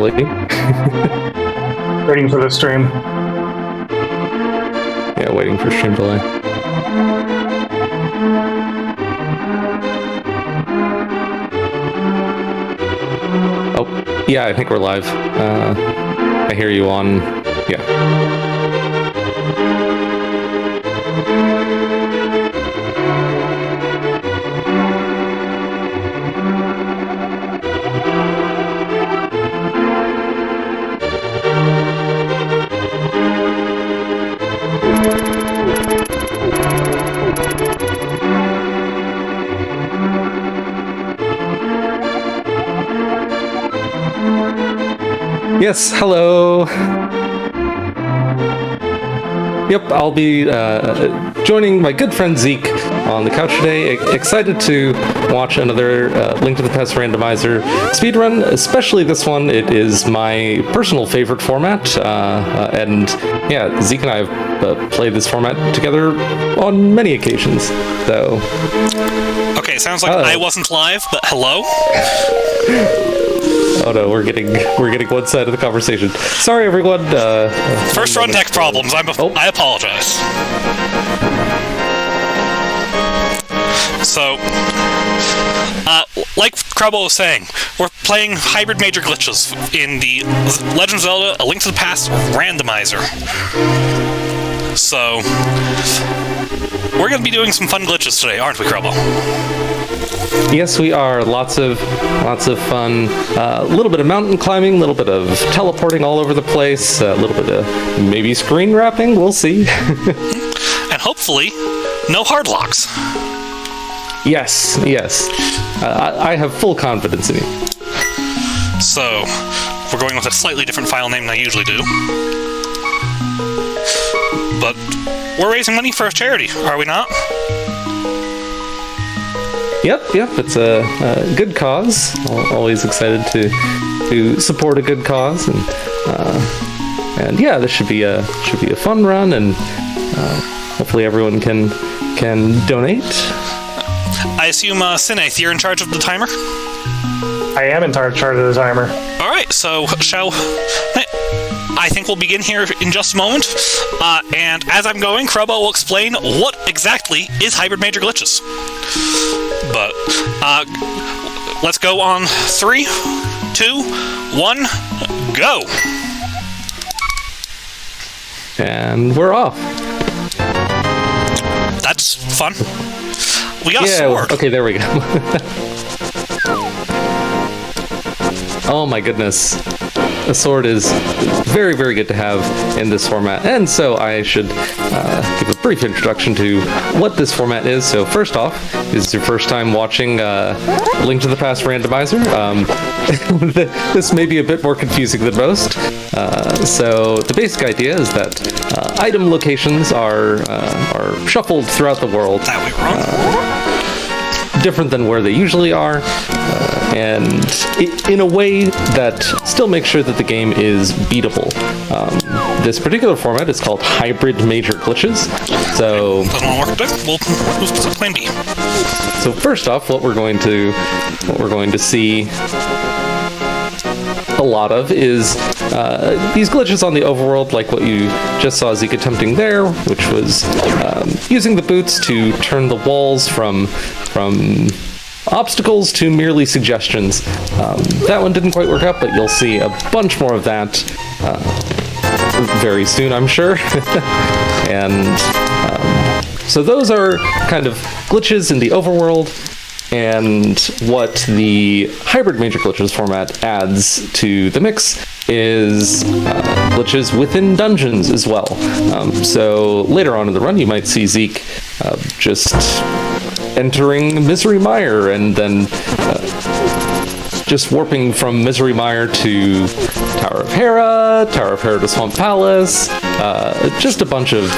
early. Waiting for the stream. Yeah, waiting for stream delay. Oh, yeah, I think we're live. I hear you on... Yeah. Yes, hello. Yep, I'll be joining my good friend Zeke on the couch today. Excited to watch another Link to the Past randomizer speedrun, especially this one. It is my personal favorite format, and yeah, Zeke and I have played this format together on many occasions. So, okay, sounds like I wasn't live, but hello. Oh no, we're getting one side of the conversation. Sorry, everyone. First run tech problems. I apologize. So, like Crubbo was saying, we're playing hybrid major glitches in the Legend of Zelda: A Link to the Past randomizer. So, we're going to be doing some fun glitches today, aren't we, Crubbo? Yes, we are. Lots of fun. A little bit of mountain climbing, a little bit of teleporting all over the place, a little bit of maybe screen wrapping. We'll see. And hopefully, no hard locks. Yes. I have full confidence in you. So, we're going with a slightly different file name than I usually do. But we're raising money for a charity, are we not? Yep. It's a good cause. Always excited to support a good cause, and yeah, this should be a fun run, and hopefully everyone can donate. I assume Sineath, you're in charge of the timer? I am in charge of the timer. All right, so I think we'll begin here in just a moment. And as I'm going, Crubbo will explain what exactly is hybrid major glitches. But let's go on 3, 2, 1, go! And we're off. That's fun. We got a sword. Okay, there we go. Oh my goodness. A sword is very, very good to have in this format, and so I should give a brief introduction to what this format is. So first off, this is your first time watching Link to the Past randomizer. This may be a bit more confusing than most. So the basic idea is that item locations are shuffled throughout the world. That way wrong. Different than where they usually are. And in a way that still makes sure that the game is beatable. This particular format is called hybrid major glitches. So doesn't want to work. We'll move to plan B. So first off, what we're going to see a lot of is these glitches on the overworld, like what you just saw Zeke attempting there, which was using the boots to turn the walls from obstacles to merely suggestions. That one didn't quite work out, but you'll see a bunch more of that very soon, I'm sure. And so those are kind of glitches in the overworld, and what the hybrid major glitches format adds to the mix is glitches within dungeons as well. So later on in the run, you might see Zeke just entering Misery Mire and then just warping from Misery Mire to Tower of Hera to Swamp Palace, just a bunch of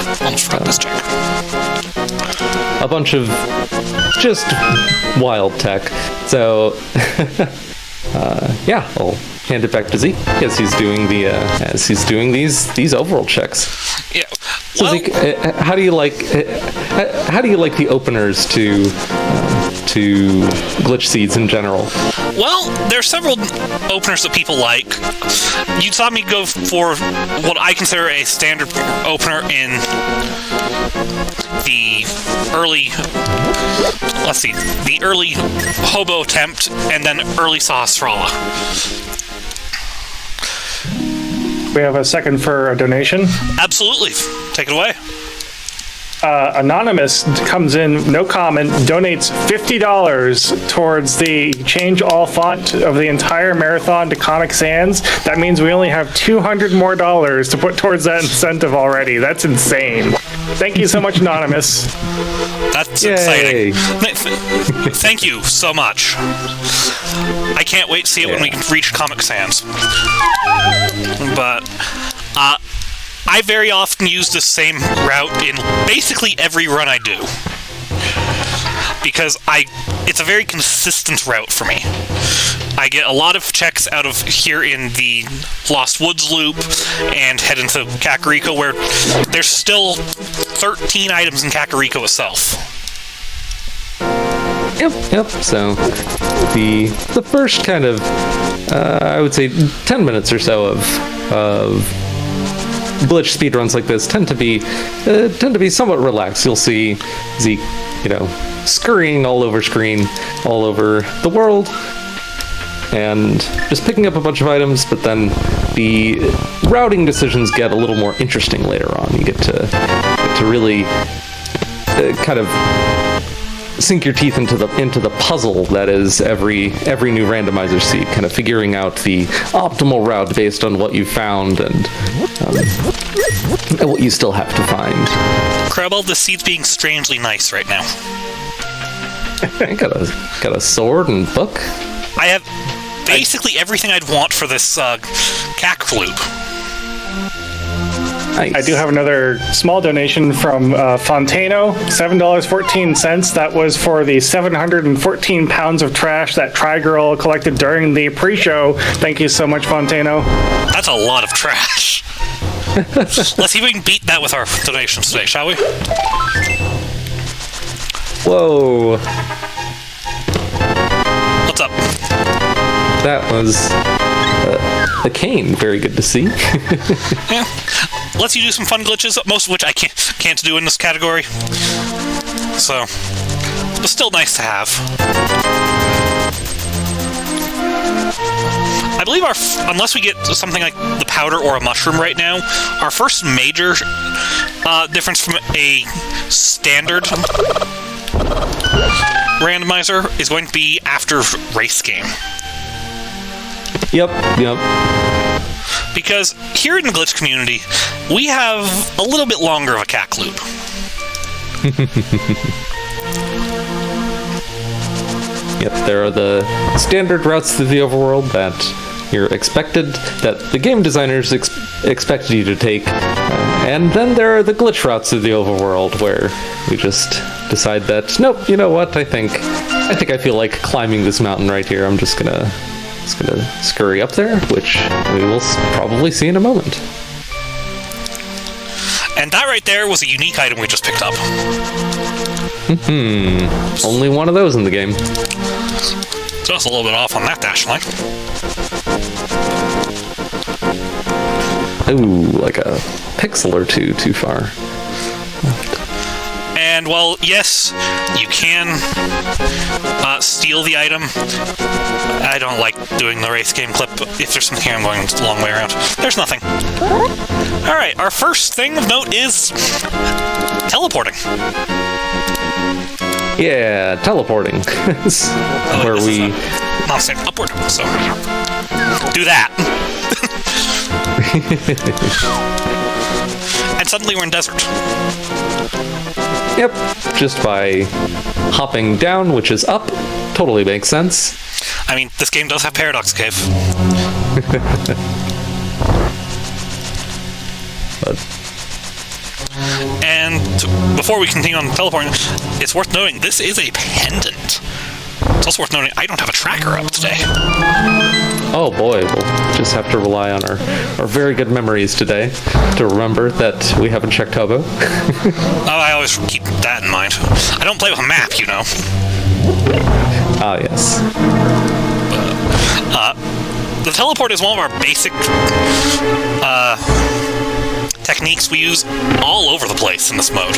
just wild tech. So yeah, I'll hand it back to Zeke as he's doing these overall checks. Yeah. So Zeke, how do you like the openers to to glitch seeds in general? Well, there are several openers that people like. You saw me go for what I consider a standard opener in the early, the early Hobo attempt, and then early Sahasrara. We have a second for a donation. Absolutely. Take it away. Anonymous comes in, no comment, donates $50 towards the change all font of the entire marathon to Comic Sans. That means we only have $200 more to put towards that incentive already. That's insane. Thank you so much, Anonymous. That's Yay. exciting. Thank you so much. I can't wait to see it when we can reach Comic Sans. But, I very often use the same route in basically every run I do. Because it's a very consistent route for me. I get a lot of checks out of here in the Lost Woods loop and head into Kakariko, where there's still 13 items in Kakariko itself. Yep. So the first kind of I would say 10 minutes or so of glitch speedruns like this tend to be somewhat relaxed. You'll see Zeke, scurrying all over screen, all over the world, and just picking up a bunch of items, but then the routing decisions get a little more interesting later on. You get to really kind of sink your teeth into the puzzle that is every new randomizer seed, kind of figuring out the optimal route based on what you found and what you still have to find. Krebel, the seed's being strangely nice right now. I got a sword and book. I have basically everything I'd want for this CAC loop. Nice. I do have another small donation from Fontano, $7.14. That was for the 714 pounds of trash that Tri-Girl collected during the pre-show. Thank you so much, Fontano. That's a lot of trash. Let's see if we can beat that with our donations today, shall we? Whoa. What's up? That was a cane. Very good to see. Yeah. Lets you do some fun glitches, most of which I can't do in this category. So, but still nice to have. I believe unless we get something like the powder or a mushroom right now, our first major difference from a standard randomizer is going to be after race game. Yep. Because here in the glitch community, we have a little bit longer of a CAC loop. Yep, there are the standard routes through the overworld that you're expected, that the game designers expected you to take, and then there are the glitch routes through the overworld where we just decide that, nope, you know what, I think I feel like climbing this mountain right here. I'm just gonna scurry up there, which we will probably see in a moment. And that right there was a unique item we just picked up. Only one of those in the game. Just a little bit off on that dash line. Ooh, like a pixel or two too far. And, well, yes, you can steal the item. I don't like doing the race game clip. If there's something here, I'm going the long way around. There's nothing. Alright, our first thing of note is teleporting. Yeah, teleporting. Where we... Not saying upward, so... do that. And suddenly we're in desert. Yep, just by hopping down, which is up, totally makes sense. I mean, this game does have Paradox Cave. And before we continue on teleporting, it's worth noting this is a pendant. It's also worth noting I don't have a tracker up today. Oh boy, we'll just have to rely on our very good memories today to remember that we haven't checked Hobo. Oh, I always keep that in mind. I don't play with a map, you know. Ah, yes. The teleport is one of our basic techniques we use all over the place in this mode.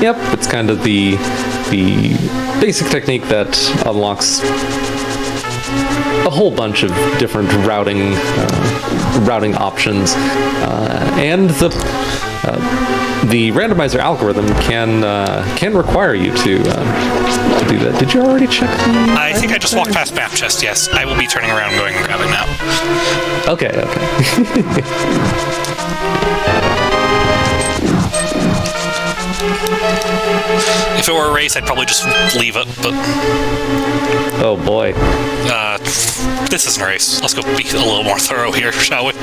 Yep, it's kind of the basic technique that unlocks a whole bunch of different routing options, and the randomizer algorithm can require you to do that. Did you already check? I think I just walked past map chest. Yes, I will be turning around and going and grabbing now. Okay. If it were a race, I'd probably just leave it, but... Oh boy. This isn't a race. Let's go be a little more thorough here, shall we?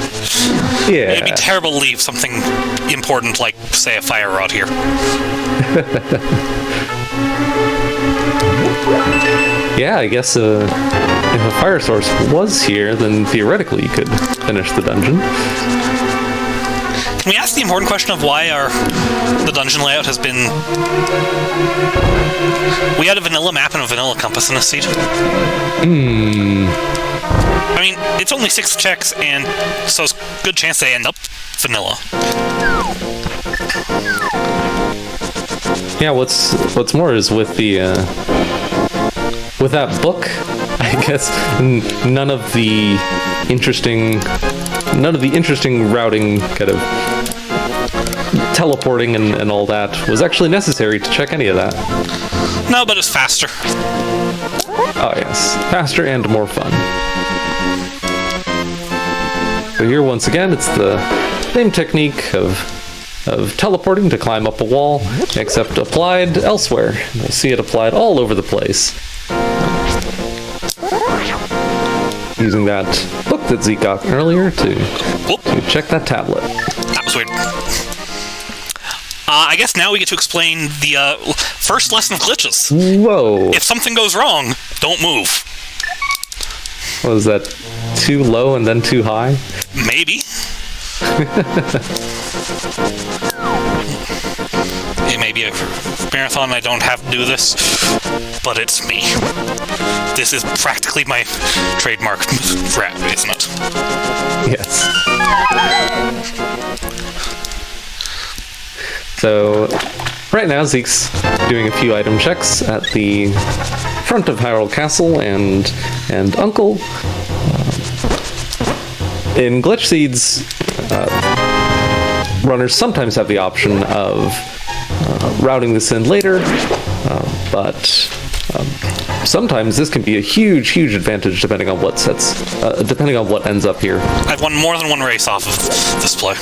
Yeah. It'd be terrible to leave something important like, say, a fire rod here. Yeah, I guess if a fire source was here, then theoretically you could finish the dungeon. Can we ask the important question of why the dungeon layout has been... We had a vanilla map and a vanilla compass in this seed. I mean, it's only 6 checks, and so it's a good chance they end up vanilla. Yeah, what's more is with that book, I guess none of the interesting routing kind of teleporting and all that was actually necessary to check any of that. No, but it's faster. Oh yes, faster and more fun. So here once again, it's the same technique of teleporting to climb up a wall, except applied elsewhere. We'll see it applied all over the place. Using that book that Zeke got earlier to check that tablet. That was weird. I guess now we get to explain the first lesson of glitches. Whoa. If something goes wrong, don't move. Was that too low and then too high? Maybe. It may be a marathon, I don't have to do this, but it's me. This is practically my trademark rap, isn't it? Yes. So, right now Zeke's doing a few item checks at the front of Hyrule Castle and Uncle. In Glitch Seeds, runners sometimes have the option of routing this in later, but sometimes this can be a huge advantage depending on what ends up here. I've won more than one race off of this play.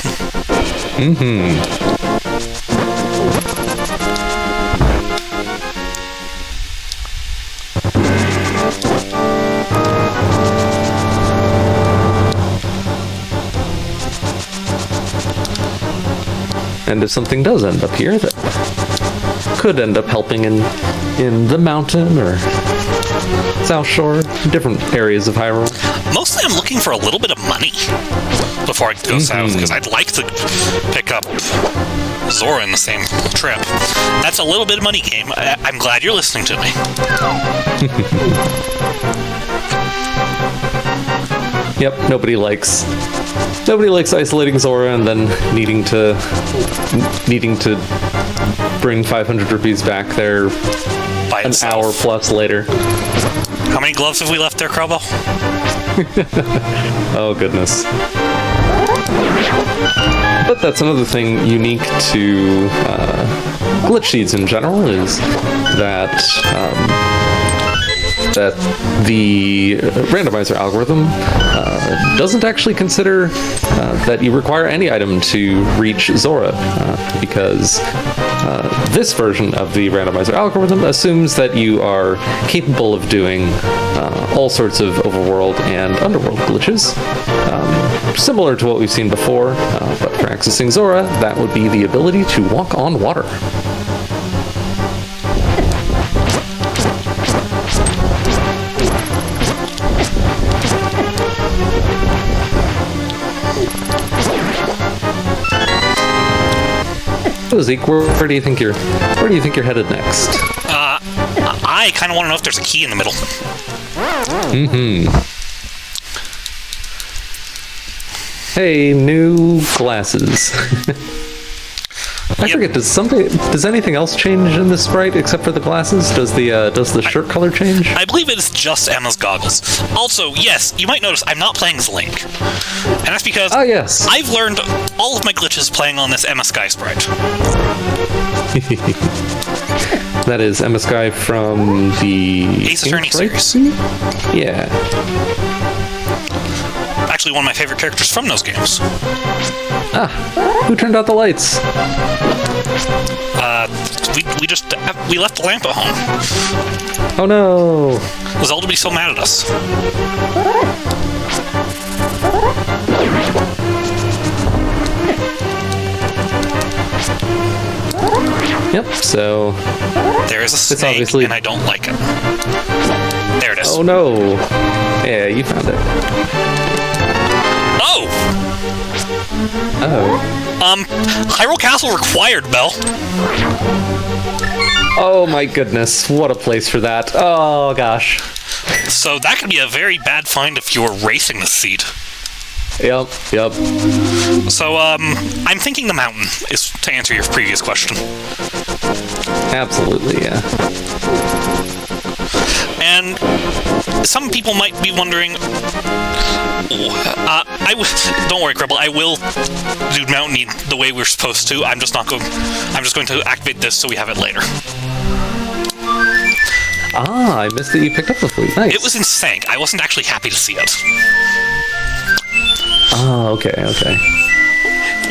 And if something does end up here that could end up helping in the mountain or South Shore, different areas of Hyrule. Mostly I'm looking for a little bit of money before I go south, because I'd like to pick up Zora in the same trip. That's a little bit of money game. I'm glad you're listening to me. Yep, nobody likes isolating Zora and then needing to bring 500 rupees back there By an itself. hour plus later. How many gloves have we left there, Crowbell? Oh goodness. But that's another thing unique to glitch seeds in general, is that the randomizer algorithm doesn't actually consider that you require any item to reach Zora, because this version of the randomizer algorithm assumes that you are capable of doing all sorts of overworld and underworld glitches, similar to what we've seen before, but for accessing Zora, that would be the ability to walk on water. So Zeke, where do you think you're headed next? I kind of want to know if there's a key in the middle. Hey, new glasses. I forget. Does anything else change in this sprite except for the glasses? Does the shirt color change? I believe it is just Emma's goggles. Also, yes, you might notice I'm not playing as Link, and that's because yes, I've learned all of my glitches playing on this Emma Sky sprite. That is Emma Sky from the Ace Attorney series. Yeah. Actually, one of my favorite characters from those games. Who turned out the lights? We left the lamp at home. Oh no! Zelda would be so mad at us. Yep. So there is a snake, and I don't like it. There it is. Oh no! Yeah, you found it. Oh! Hyrule Castle required, Bell. Oh my goodness, what a place for that. Oh gosh. So that could be a very bad find if you were racing the seed. Yep. So, I'm thinking the mountain is to answer your previous question. Absolutely, yeah. And some people might be wondering, don't worry, Cribble, I will do mountain the way we're supposed to. I'm just going to activate this so we have it later. I missed that you picked up the flute. Nice. It was in sync. I wasn't actually happy to see it. Oh, okay.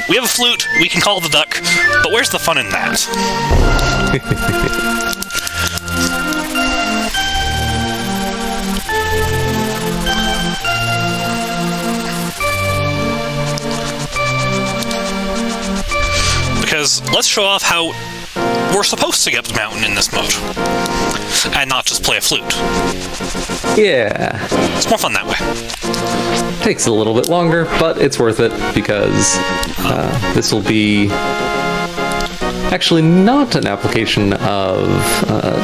We have a flute, we can call the duck, but where's the fun in that? Because let's show off how we're supposed to get the mountain in this mode, and not just play a flute. Yeah. It's more fun that way. Takes a little bit longer, but it's worth it because this will be actually not an application of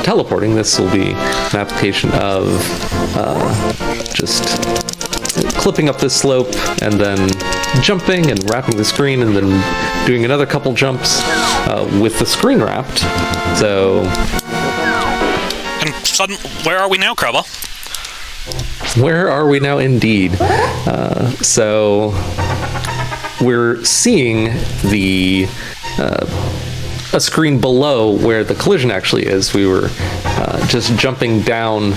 teleporting. This will be an application of just clipping up this slope and then jumping and wrapping the screen and then doing another couple jumps with the screen wrapped. So... And where are we now, Krabba? Where are we now, indeed? So we're seeing a screen below where the collision actually is. We were just jumping down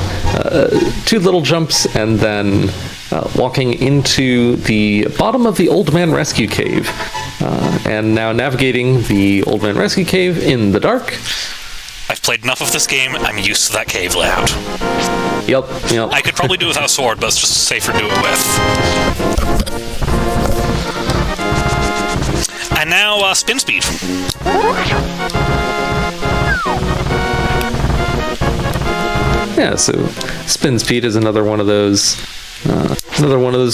2 little jumps and then walking into the bottom of the Old Man Rescue Cave. And now navigating the Old Man Rescue Cave in the dark. I've played enough of this game, I'm used to that cave layout. Yep. I could probably do it without a sword, but it's just safer to do it with. And now, spin speed. Yeah, so spin speed is another one of those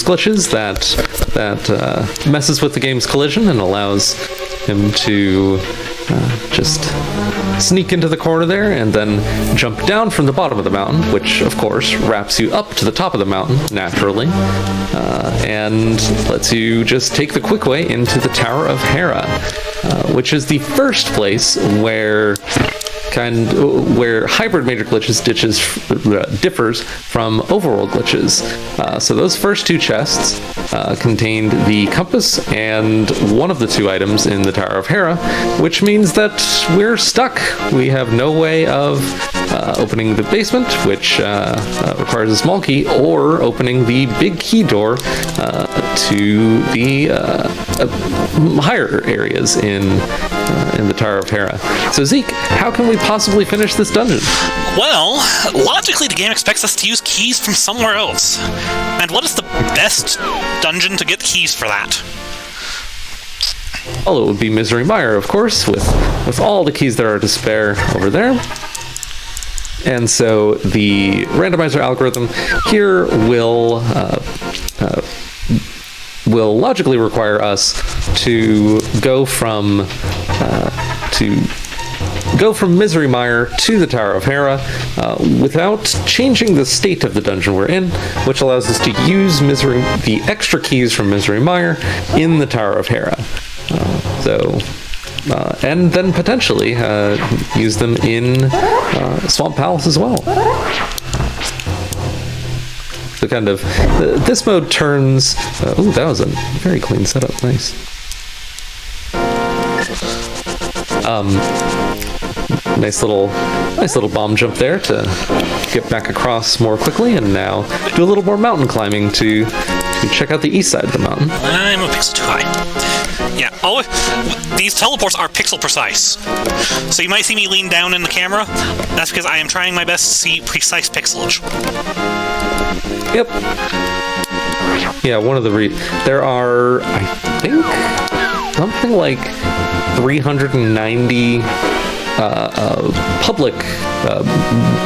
glitches that messes with the game's collision and allows him to just sneak into the corner there and then jump down from the bottom of the mountain, which of course wraps you up to the top of the mountain naturally, and lets you just take the quick way into the Tower of Hera, which is the first place where hybrid major glitches differs from overworld glitches. So those first 2 chests contained the compass and one of the 2 items in the Tower of Hera, which means that we're stuck. We have no way of opening the basement, which requires a small key, or opening the big key door to the higher areas in the Tower of Hera. So Zeke, how can we possibly finish this dungeon? Well, logically the game expects us to use keys from somewhere else. And what is the best dungeon to get keys for that? Well, it would be Misery Mire, of course, with all the keys there are to spare over there. And so the randomizer algorithm here will logically require us to go from to go from Misery Mire to the Tower of Hera without changing the state of the dungeon we're in, which allows us to use the extra keys from Misery Mire in the Tower of Hera. And then potentially use them in Swamp Palace as well. So kind of, this mode turns... ooh, that was a very clean setup. Nice. Nice little bomb jump there to get back across more quickly, and now do a little more mountain climbing to check out the east side of the mountain. I'm a pixel too high. Yeah, these teleports are pixel precise. So you might see me lean down in the camera. That's because I am trying my best to see precise pixelage. Yep. Yeah, one of the there are, I think, something like 390 public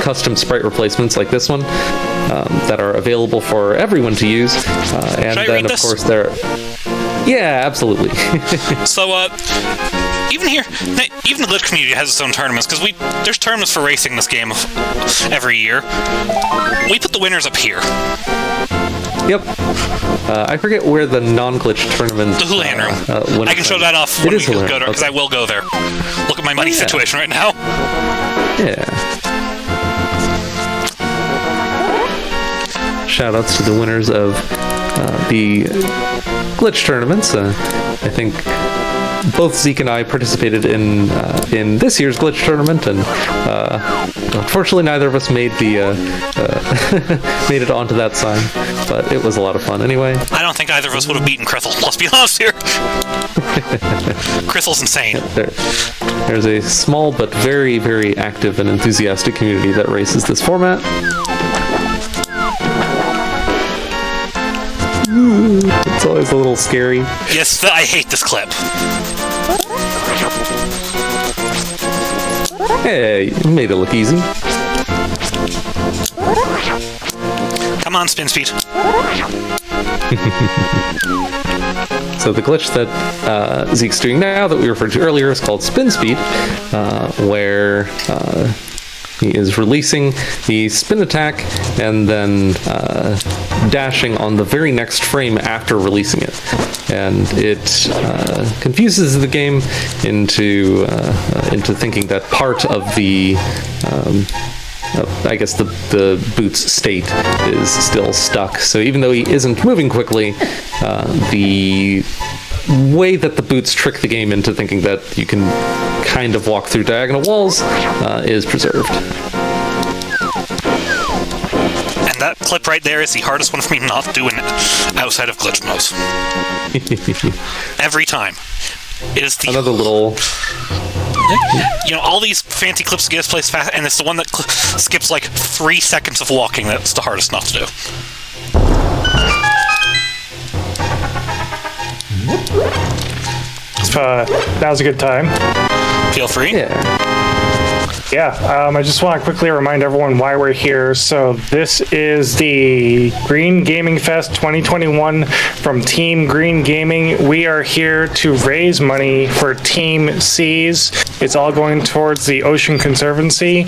custom sprite replacements like this one that are available for everyone to use. And then, of course, there... Yeah, absolutely. So, even here, even the glitch community has its own tournaments, because there's tournaments for racing this game every year. We put the winners up here. Yep. I forget where the non-glitch tournament... The Houlihan Room. I can show that off when we go there, because I will go there. Look at my money situation right now. Yeah. Shoutouts to the winners of the glitch tournaments. I think both Zeke and I participated in this year's glitch tournament, and unfortunately neither of us made made it onto that side, but it was a lot of fun anyway. I don't think either of us would have beaten Crystal, let's be honest here. Crystal's insane. There's a small but very, very active and enthusiastic community that races this format. It's always a little scary. Yes, I hate this clip. Hey, you made it look easy. Come on, spin speed. So the glitch that Zeke's doing now that we referred to earlier is called spin speed, where he is releasing the spin attack and then dashing on the very next frame after releasing it. And it confuses the game into thinking that part of the I guess the boot's state is still stuck. So even though he isn't moving quickly, the way that the boots trick the game into thinking that you can kind of walk through diagonal walls is preserved. And that clip right there is the hardest one for me not doing outside of glitch modes. Every time. It is the... Another little... You know, all these fancy clips get us placed fast, and it's the one that skips like 3 seconds of walking that's the hardest not to do. Now's a good time. Feel free. Yeah, I just want to quickly remind everyone why we're here. So this is the Green Gaming Fest 2021 from Team Green Gaming. We are here to raise money for Team C's. It's all going towards the Ocean Conservancy.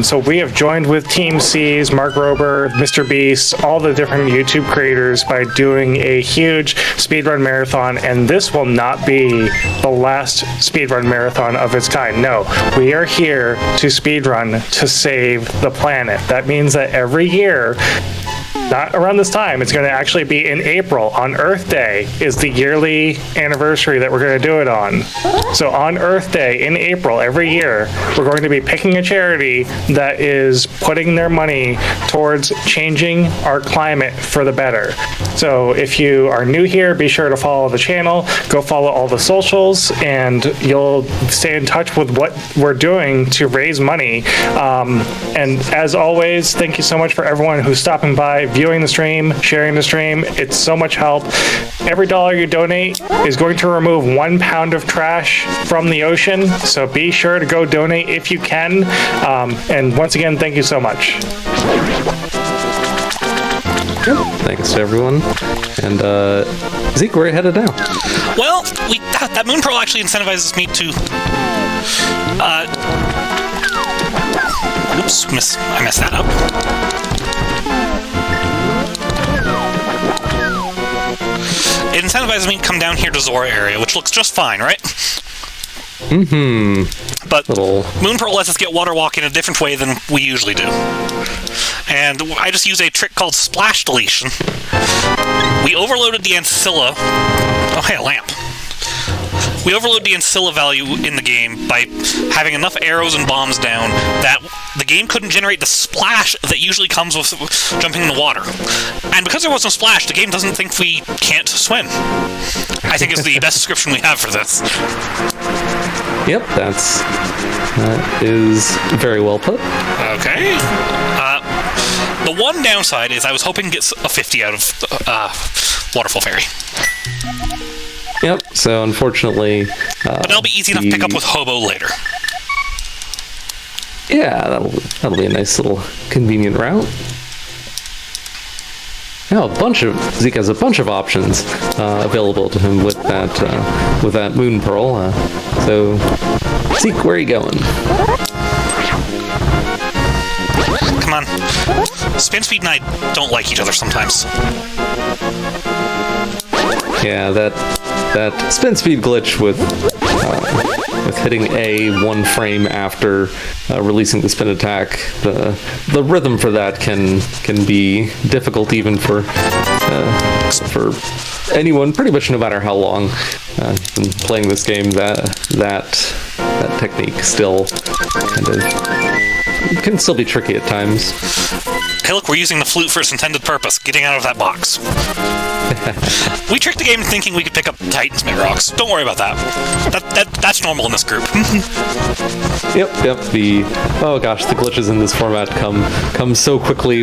So we have joined with Team C's, Mark Rober, Mr. Beast, all the different YouTube creators by doing a huge speedrun marathon. And this will not be the last speedrun marathon of its kind. No, we are here to speedrun to save the planet. That means that every year, not around this time, it's going to actually be in April. On Earth Day is the yearly anniversary that we're going to do it on. So on Earth Day in April every year, we're going to be picking a charity that is putting their money towards changing our climate for the better. So if you are new here, be sure to follow the channel, go follow all the socials, and you'll stay in touch with what we're doing to raise money. And as always, thank you so much for everyone who's stopping by, viewing the stream, sharing the stream. It's so much help. Every dollar you donate is going to remove 1 pound of trash from the ocean. So be sure to go donate if you can. And once again, thank you so much. Thanks to everyone. And Zeke, where are you headed now? Well, that Moon Pearl actually incentivizes me to Oops, I messed that up. It incentivizes me to come down here to Zora area, which looks just fine, right? Mm-hmm. But Moon Pearl lets us get water walk in a different way than we usually do. And I just use a trick called splash deletion. We overloaded the Ancilla. Oh, hey, a lamp. We overload the Ancilla value in the game by having enough arrows and bombs down that the game couldn't generate the splash that usually comes with jumping in the water. And because there was no splash, the game doesn't think we can't swim. I think is the best description we have for this. Yep, that is very well put. Okay. The one downside is I was hoping to get a 50 out of Waterfall Fairy. Yep, so unfortunately... but that'll be easy enough to pick up with Hobo later. Yeah, that'll be a nice little convenient route. Now Zeke has a bunch of options available to him with that Moon Pearl. So, Zeke, where are you going? Come on. Spin Speed and I don't like each other sometimes. Yeah, that spin speed glitch with hitting A one frame after releasing the spin attack, the rhythm for that can be difficult even for anyone, pretty much no matter how long you've been playing this game. That technique still kind of can still be tricky at times. Hey, look, we're using the flute for its intended purpose, getting out of that box. We tricked the game into thinking we could pick up Titan's Mega Rocks. Don't worry about that. That's normal in this group. Yep. The glitches in this format come so quickly.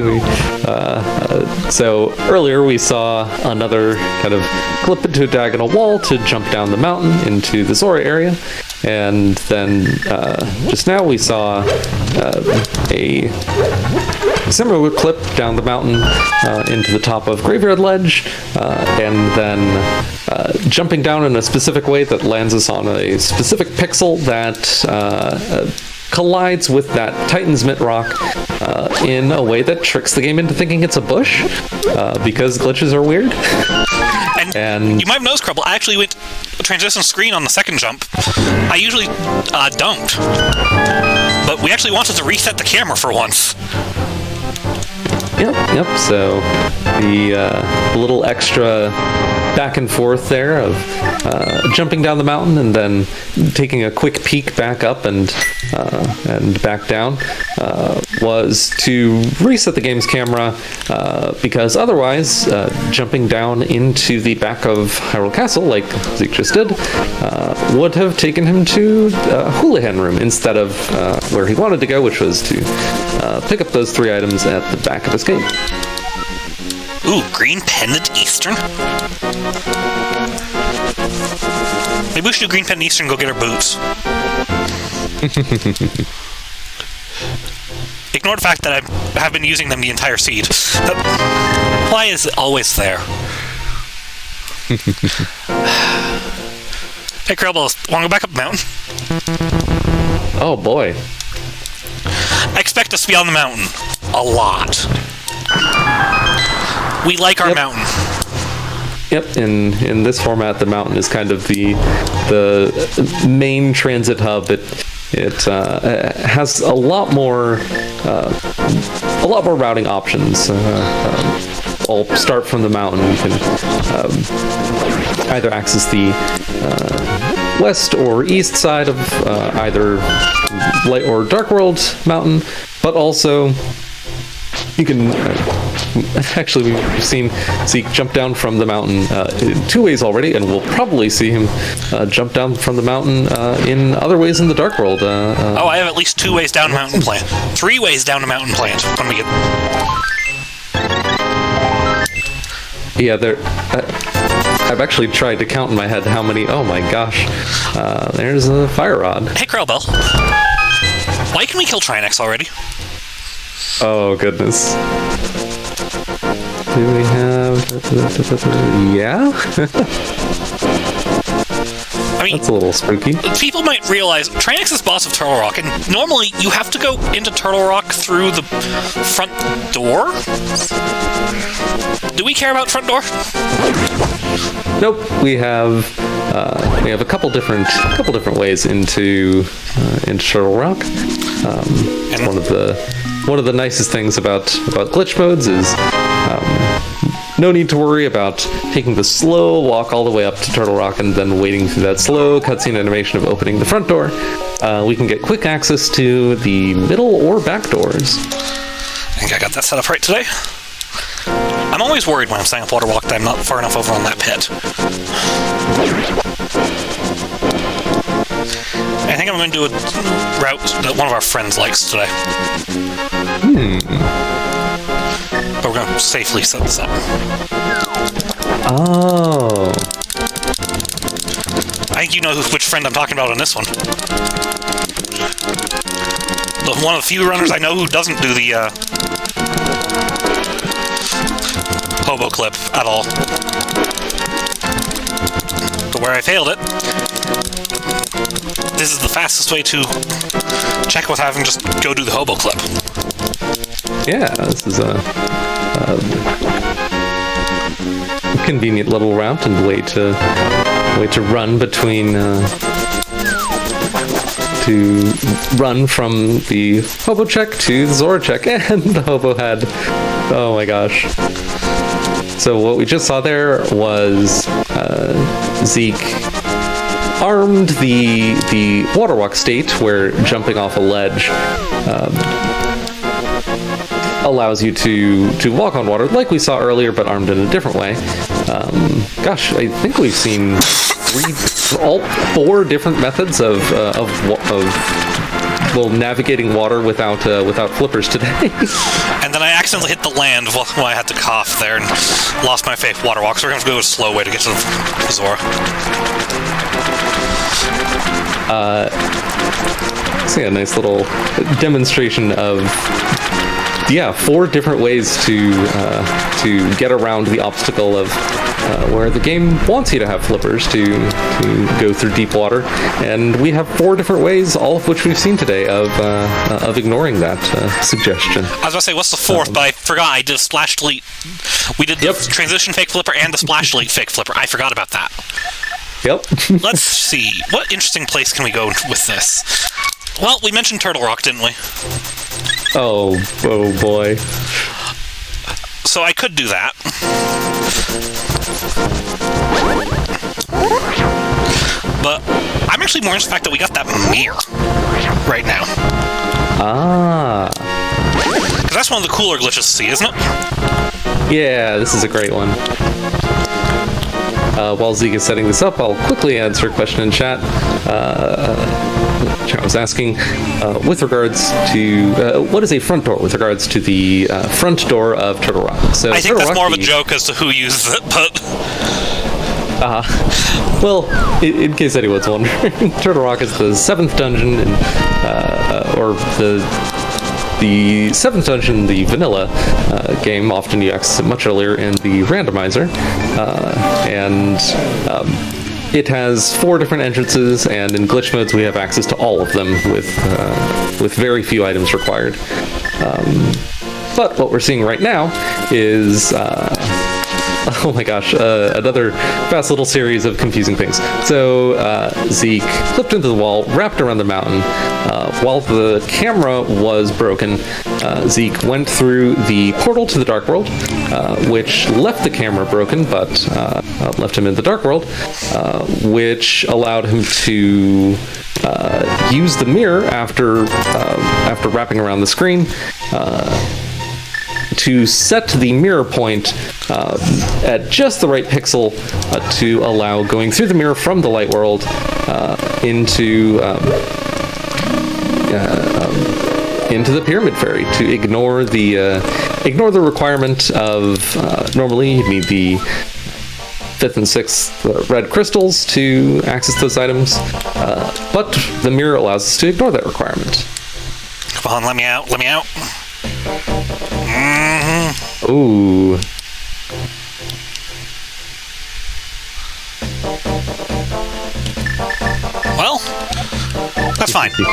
So earlier we saw another kind of clip into a diagonal wall to jump down the mountain into the Zora area, and then just now we saw a similar clip down the mountain into the top of Graveyard Ledge, and then jumping down in a specific way that lands us on a specific pixel that collides with that Titan's Mitt Rock in a way that tricks the game into thinking it's a bush, because glitches are weird. And you might have noticed, Crubble, I actually went transition screen on the second jump. I usually don't. But we actually wanted to reset the camera for once. Yep. So the little extra back and forth there of jumping down the mountain and then taking a quick peek back up and back down was to reset the game's camera, because otherwise jumping down into the back of Hyrule Castle, like Zeke just did, would have taken him to Houlihan Room instead of where he wanted to go, which was to pick up those 3 items at the back of his game. Ooh, Green Pendant Eastern? Maybe we should do Green Pendant Eastern and go get our boots. Ignore the fact that I have been using them the entire seed. Why is it always there? Hey, Krellballs, wanna go back up the mountain? Oh boy. I expect us to be on the mountain. A lot. We like our mountain. Yep, in this format, the mountain is kind of the main transit hub. It has a lot more routing options. I'll start from the mountain. You can either access the west or east side of either Light or Dark World Mountain, but also you can actually, we've seen Zeke jump down from the mountain in 2 ways already, and we'll probably see him jump down from the mountain in other ways in the Dark World. I have at least 2 ways down a mountain planned. 3 ways down a mountain planned when we get... Yeah, I've actually tried to count in my head how many... Oh my gosh. There's a fire rod. Hey, Krellbell. Why can we kill Trinex already? Oh, goodness. Do we have... Yeah? I That's a little spooky. People might realize Trainix is boss of Turtle Rock, and normally you have to go into Turtle Rock through the front door. Do we care about front door? Nope. We have a couple different ways into Turtle Rock. And One of the nicest things about glitch modes is no need to worry about taking the slow walk all the way up to Turtle Rock and then waiting through that slow cutscene animation of opening the front door. We can get quick access to the middle or back doors. I think I got that set up right today. I'm always worried when I'm setting up Water Walk that I'm not far enough over on that pit. I think I'm going to do a route that one of our friends likes today. But we're going to safely set this up. Oh. I think you know which friend I'm talking about on this one. One of the few runners I know who doesn't do the hobo clip at all. But where I failed it, this is the fastest way to check what's happening. Just go do the hobo clip. Yeah, this is a convenient little route and way to run between to run from the hobo check to the Zora check, and the hobo had, oh my gosh. So what we just saw there was Zeke armed the water walk state, where jumping off a ledge allows you to walk on water like we saw earlier, but armed in a different way. Gosh, I think we've seen all four different methods of navigating water without flippers today. And then I accidentally hit the land when I had to cough there and lost my faith water walk, so we're going to go a slow way to get to the Zora. See a nice little demonstration of four different ways to get around the obstacle of where the game wants you to have flippers to go through deep water, and we have four different ways, all of which we've seen today, of ignoring that suggestion. I was about to say, what's the fourth, but I forgot. I did a splash delete. We did the transition fake flipper and the splash delete fake flipper. I forgot about that. Yep. Let's see. What interesting place can we go with this? Well, we mentioned Turtle Rock, didn't we? Oh boy. So I could do that. But I'm actually more interested in the fact that we got that mirror right now. Ah. Because that's one of the cooler glitches to see, isn't it? Yeah, this is a great one. While Zeke is setting this up, I'll quickly answer a question in chat. Chat was asking, with regards to what is a front door with regards to the front door of Turtle Rock. So I think Turtle that's Rock, more of a joke as to who uses it, but... well, in case anyone's wondering, Turtle Rock is the 7th dungeon, or the 7th dungeon, the vanilla game. Often you access it much earlier in the randomizer, and it has 4 different entrances, and in glitch modes we have access to all of them with very few items required. But what we're seeing right now is oh my gosh, another fast little series of confusing things. So Zeke clipped into the wall, wrapped around the mountain. While the camera was broken, Zeke went through the portal to the Dark World, which left the camera broken, but left him in the Dark World, which allowed him to use the mirror after wrapping around the screen to set the mirror point at just the right pixel to allow going through the mirror from the light world into the pyramid fairy, to ignore the requirement of normally you'd need the 5th and 6th red crystals to access those items, but the mirror allows us to ignore that requirement. Come on, let me out, let me out. Ooh. That's fine.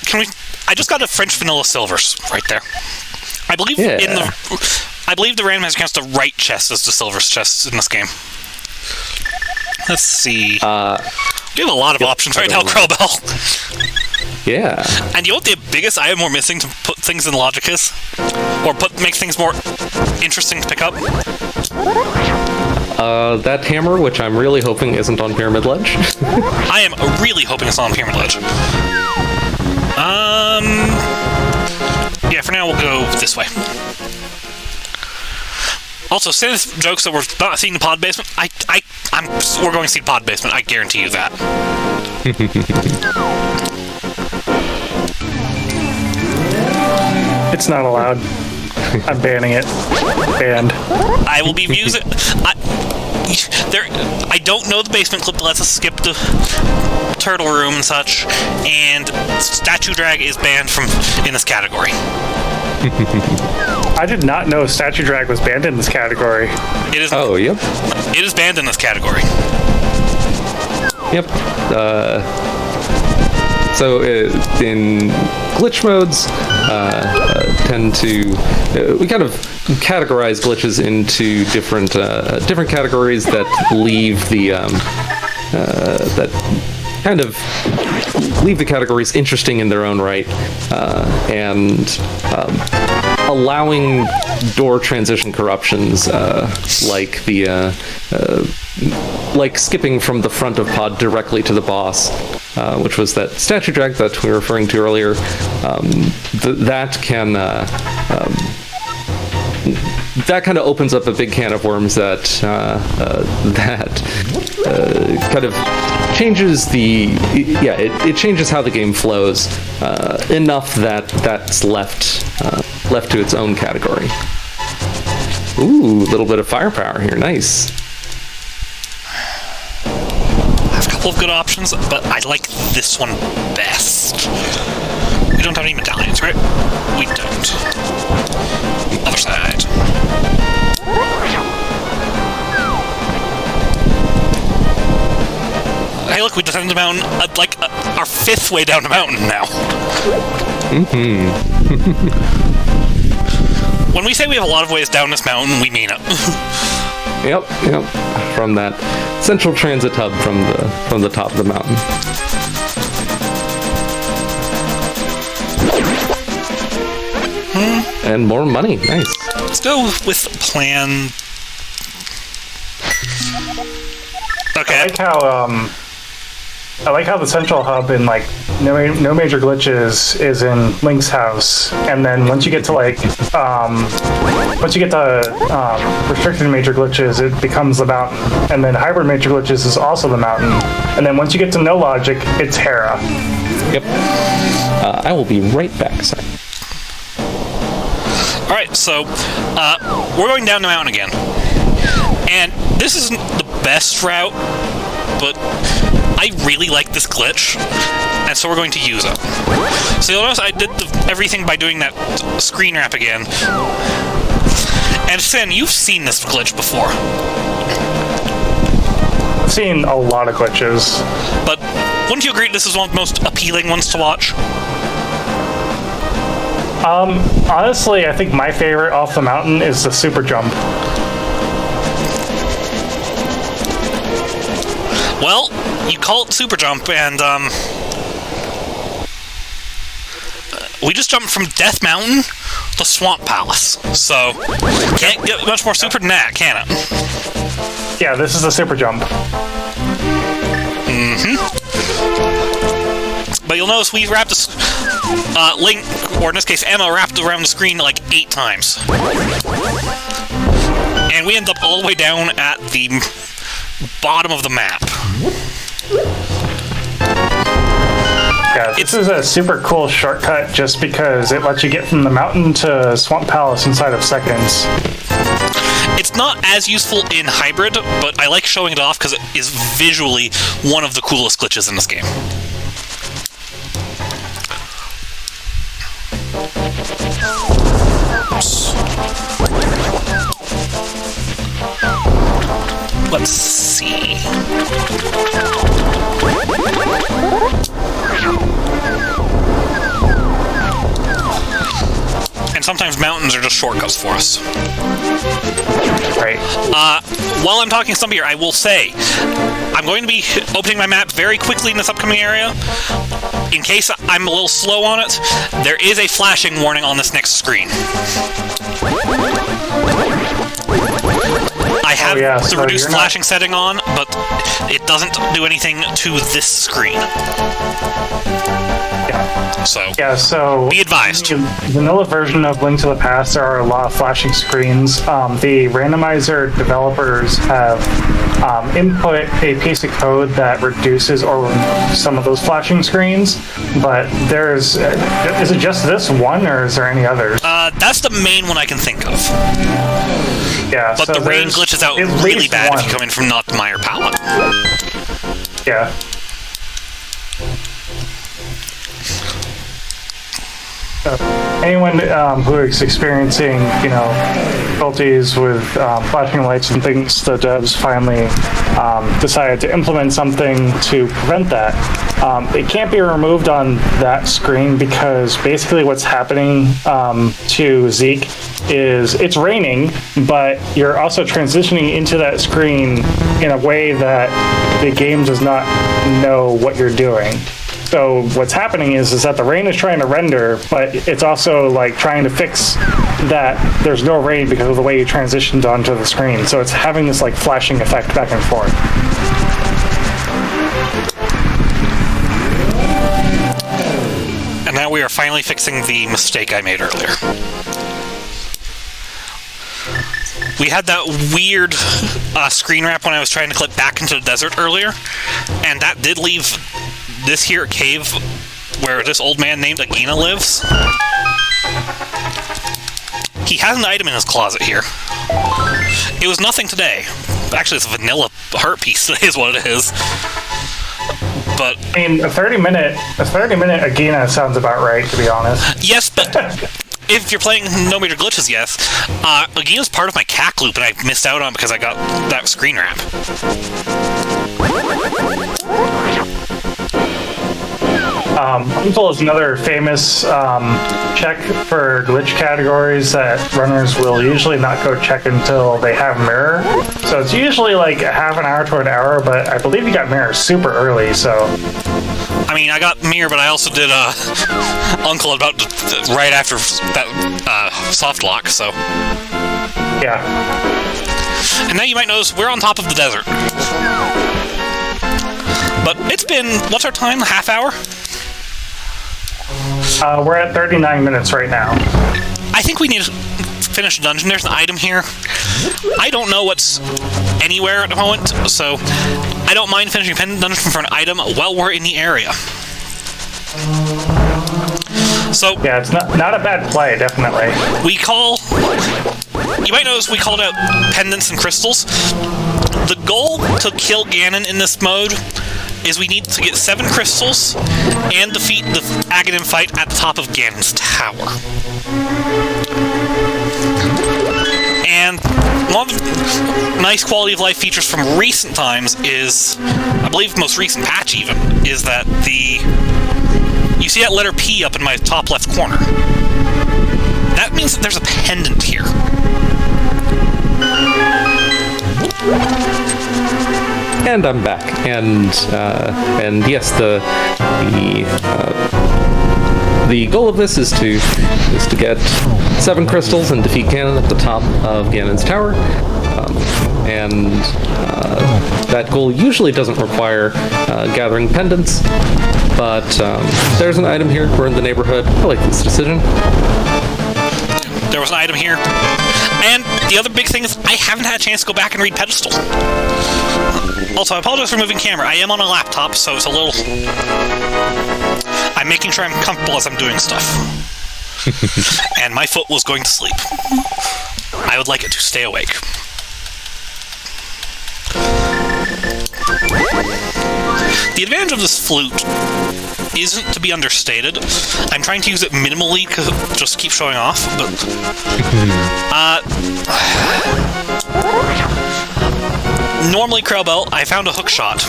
Can we? I just got a French vanilla silvers right there. I believe I believe the randomizer counts the right chest as the silvers chest in this game. Let's see. We have a lot of options right now, Krobel. Yeah. And you know what the biggest item we're missing to put things in logic is? Or make things more interesting to pick up? That hammer, which I'm really hoping isn't on Pyramid Ledge. I am really hoping it's on Pyramid Ledge. Yeah, for now we'll go this way. Also, Stannis jokes that we're not seeing the pod basement. We're going to see the pod basement. I guarantee you that. It's not allowed. I'm banning it. Banned. I will be using. I don't know the basement clip that lets us skip the turtle room and such, and statue drag is banned in this category. I did not know statue drag was banned in this category. It is. Oh, yep. It is banned in this category. Yep. So in glitch modes, tend to we kind of categorize glitches into different categories that leave the that kind of leave the categories interesting in their own right, and allowing door transition corruptions like like skipping from the front of pod directly to the boss, which was that statue drag that we were referring to earlier. That kind of opens up a big can of worms that kind of changes it changes how the game flows enough that that's left to its own category. Ooh, a little bit of firepower here, nice. I have a couple of good options, but I like this one best. We don't have any medallions, right? We don't. Other side. Hey, look, we descended the mountain, our fifth way down the mountain now. When we say we have a lot of ways down this mountain, we mean it. Yep. From that central transit hub from the top of the mountain. And more money, nice. Let's go with plan. Okay. I like how the central hub in no major glitches is in Link's house, and then once you get to restricted major glitches, it becomes the mountain, and then hybrid major glitches is also the mountain, and then once you get to no logic, it's Hera. Yep. I will be right back, sir. All right, so we're going down the mountain again, and this isn't the best route, but I really like this glitch, and so we're going to use it. So you'll notice I did everything by doing that screen wrap again. And Sin, you've seen this glitch before. I've seen a lot of glitches. But wouldn't you agree this is one of the most appealing ones to watch? Honestly, I think my favorite off the mountain is the super jump. Well, you call it super jump, and we just jumped from Death Mountain to Swamp Palace, so can't get much more super than that, can it? Yeah, this is a super jump. But you'll notice we wrapped this Link, or in this case Emma, wrapped around the screen like 8 times, and we end up all the way down at the bottom of the map. Yeah, this is a super cool shortcut just because it lets you get from the mountain to Swamp Palace inside of seconds. It's not as useful in hybrid, but I like showing it off because it is visually one of the coolest glitches in this game. Oops. Let's see. sometimes mountains are just shortcuts for us. Right. While I'm talking some here, I will say I'm going to be opening my map very quickly in this upcoming area. In case I'm a little slow on it, there is a flashing warning on this next screen. I have the reduced flashing setting on, but it doesn't do anything to this screen. So be advised. In the vanilla version of Link to the Past, there are a lot of flashing screens. The randomizer developers have input a piece of code that reduces or removes some of those flashing screens, but is it just this one, or is there any others? That's the main one I can think of. Yeah, but so the rain glitches out really bad if you come in from not the Meyer palette. Yeah. Anyone who is experiencing, difficulties with flashing lights and things, the devs finally decided to implement something to prevent that. It can't be removed on that screen because basically what's happening to Zeke is it's raining, but you're also transitioning into that screen in a way that the game does not know what you're doing. So what's happening is that the rain is trying to render, but it's also like trying to fix that there's no rain because of the way you transitioned onto the screen. So it's having this like flashing effect back and forth. And now we are finally fixing the mistake I made earlier. We had that weird screen wrap when I was trying to clip back into the desert earlier, and that did leave this here cave where this old man named Agina lives. He has an item in his closet here. It was nothing today. Actually, it's a vanilla heart piece today is what it is. But I mean, a 30-minute Agina sounds about right, to be honest. Yes, but if you're playing No Major Glitches, yes. Agina's part of my CAC loop, and I missed out on it because I got that screen wrap. Until is another famous check for glitch categories that runners will usually not go check until they have mirror. So it's usually like a half an hour to an hour, but I believe you got mirror super early, so... I mean, I got mirror, but I also did Uncle about right after that soft lock, so... Yeah. And now you might notice we're on top of the desert. But it's been, what's our time, a half hour? We're at 39 minutes right now. I think we need to finish the dungeon. There's an item here. I don't know what's anywhere at the moment, so I don't mind finishing a dungeon for an item while we're in the area. So yeah, it's not a bad play, definitely. You might notice we called out pendants and crystals. The goal to kill Ganon in this mode is we need to get 7 crystals and defeat the Aghanim fight at the top of Ganon's tower. And one of the nice quality of life features from recent times is, I believe most recent patch even, is that you see that letter P up in my top left corner. That means that there's a pendant here. And I'm back, and yes, the goal of this is to get 7 crystals and defeat Ganon at the top of Ganon's tower, and that goal usually doesn't require gathering pendants, but there's an item here. We're in the neighborhood. I like this decision. There was an item here. And the other big thing is I haven't had a chance to go back and read Pedestal. Also, I apologize for moving camera. I am on a laptop, so it's a little... I'm making sure I'm comfortable as I'm doing stuff. And my foot was going to sleep. I would like it to stay awake. The advantage of this flute isn't to be understated. I'm trying to use it minimally because it just keeps showing off, but... Normally, Krellbell, I found a hook shot.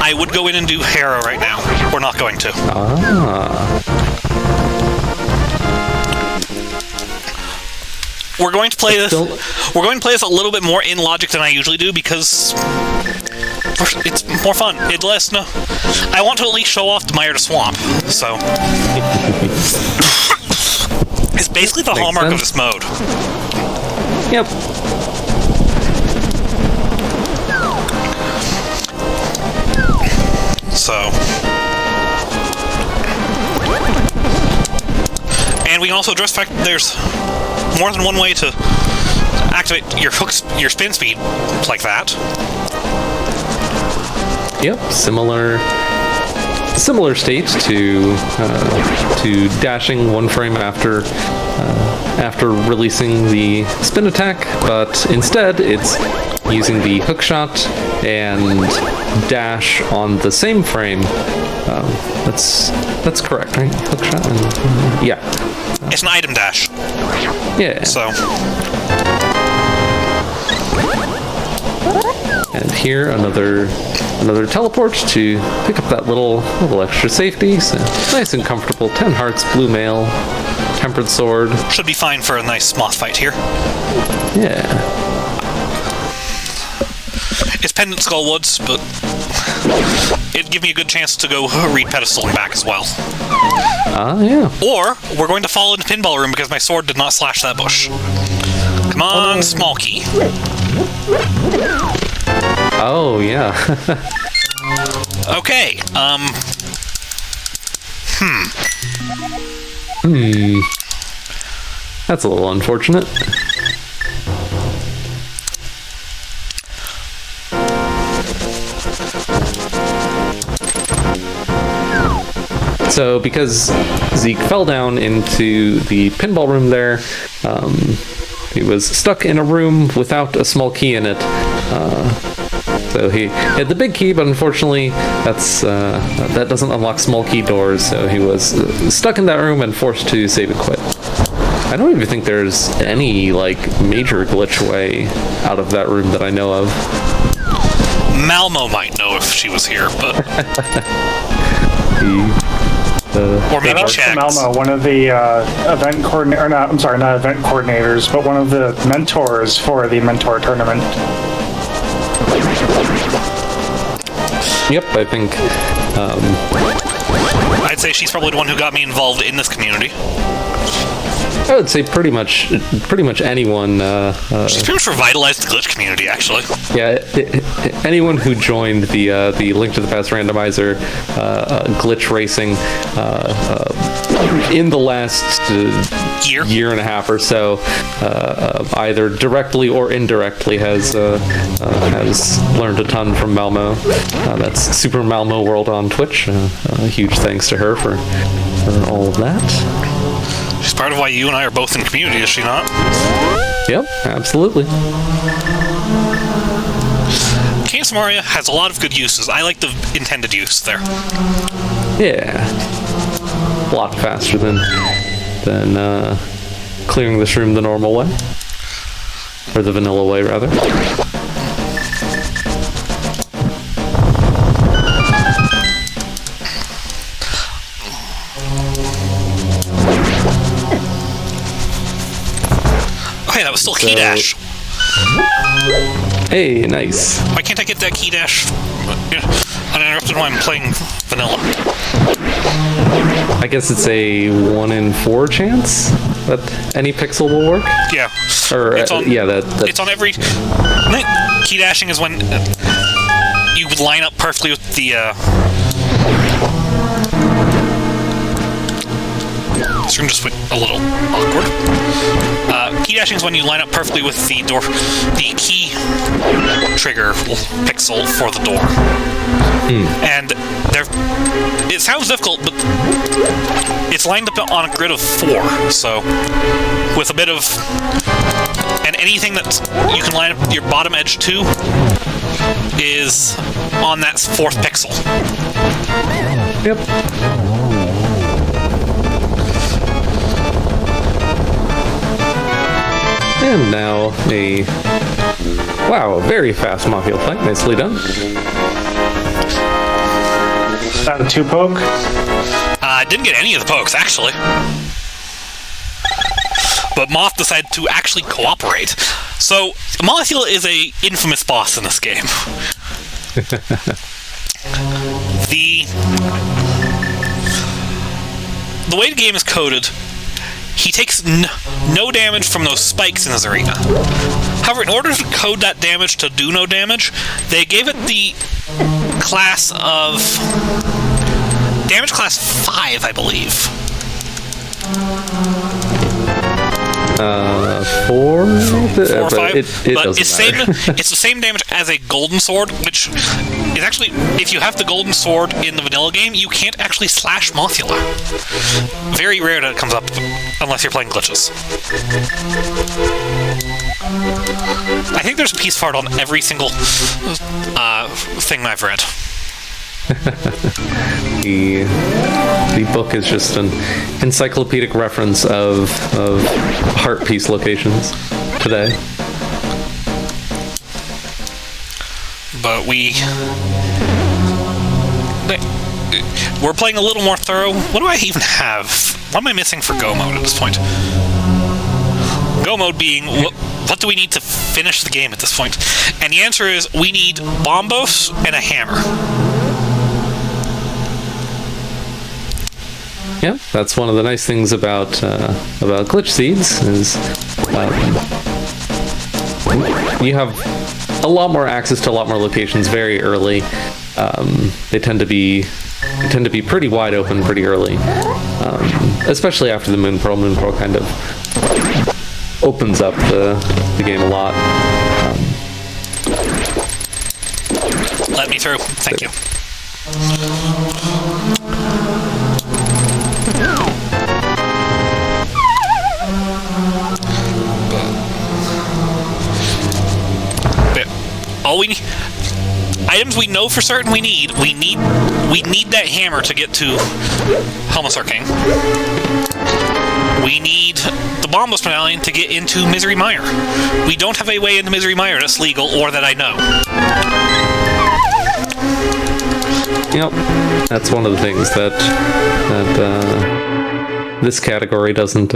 I would go in and do Hera right now. We're not going to. we're going to play this. Still- We're going to play this a little bit more in logic than I usually do because it's more fun. It lets no. I want to at least show off the Mire to Swamp. So it's basically the hallmark of this mode. Yep. So, and we can also address the fact that there's more than one way to activate your spin speed like that. Yep. Similar state to dashing one frame after releasing the spin attack, but instead it's using the hook shot and dash on the same frame. That's correct, right? Hook shot and yeah. It's an item dash. Yeah. So, and here another teleport to pick up that little extra safety. So nice and comfortable. 10 hearts, blue mail, tempered sword. should be fine for a nice moth fight here. Yeah. It's Pendant Skullwoods, but it'd give me a good chance to go read Pedestal and back as well. Yeah. Or we're going to fall into Pinball Room because my sword did not slash that bush. Come on, small key. Oh, yeah. Okay, That's a little unfortunate. So, because Zeke fell down into the pinball room there, he was stuck in a room without a small key in it. So he had the big key, but unfortunately, that doesn't unlock small key doors. So he was stuck in that room and forced to save and quit. I don't even think there's any major glitch way out of that room that I know of. Malmo might know if she was here, but or maybe Shout out to Chags. Malmo, one of the event coordinator, not event coordinators, but one of the mentors for the mentor tournament. Yep, I think. I'd say she's probably the one who got me involved in this community. I would say pretty much anyone. She's pretty much revitalized the glitch community, actually. Yeah, anyone who joined the Link to the Past randomizer glitch racing in the last year and a half or so, either directly or indirectly has learned a ton from Malmo. That's Super Malmo World on Twitch. Huge thanks to her for all of that. She's part of why you and I are both in community, is she not? Yep, absolutely. Canis Maria has a lot of good uses. I like the intended use there. Yeah, a lot faster than clearing this room the normal way, or the vanilla way, rather. Okay, that was still key dash. Hey, nice. Why can't I get that key dash uninterrupted when I'm playing vanilla? I guess it's a 1 in 4 chance that any pixel will work. Yeah. Or It's on- yeah, that It's on every... Key dashing is when you would line up perfectly with the... This room just went a little awkward. Key dashing is when you line up perfectly with the door, the key trigger pixel for the door. And it sounds difficult, but it's lined up on a grid of 4. So with a bit of, and anything that you can line up your bottom edge to is on that 4th pixel. Yep. And now a very fast Mafia fight. Nicely done. Is that a 2-poke? I didn't get any of the pokes, actually. but Moth decided to actually cooperate. So Mothula is a infamous boss in this game. The way the game is coded, he takes no damage from those spikes in his arena. However, in order to code that damage to do no damage, they gave it the class of damage class 5, I believe. 4? 4 or 5, it but doesn't matter. it's the same damage as a golden sword, which is actually, if you have the golden sword in the vanilla game, you can't actually slash Mothula. Very rare that it comes up, unless you're playing glitches. I think there's a piece of art on every single thing I've read. The book is just an encyclopedic reference of heart piece locations today. But we're playing a little more thorough. What do I even have? What am I missing for Go mode at this point? Go mode being, what do we need to finish the game at this point? And the answer is, we need bombos and a hammer. Yeah, that's one of the nice things about glitch seeds is you have a lot more access to a lot more locations very early. They tend to be pretty wide open pretty early, especially after the Moon Pearl. Moon Pearl kind of opens up the game a lot. Let me through. Thank you. All we need, items we know for certain we need that hammer to get to Helma's King. We need the Bombos Medallion to get into Misery Mire. We don't have a way into Misery Mire that's legal or that I know. Yep, that's one of the things that this category doesn't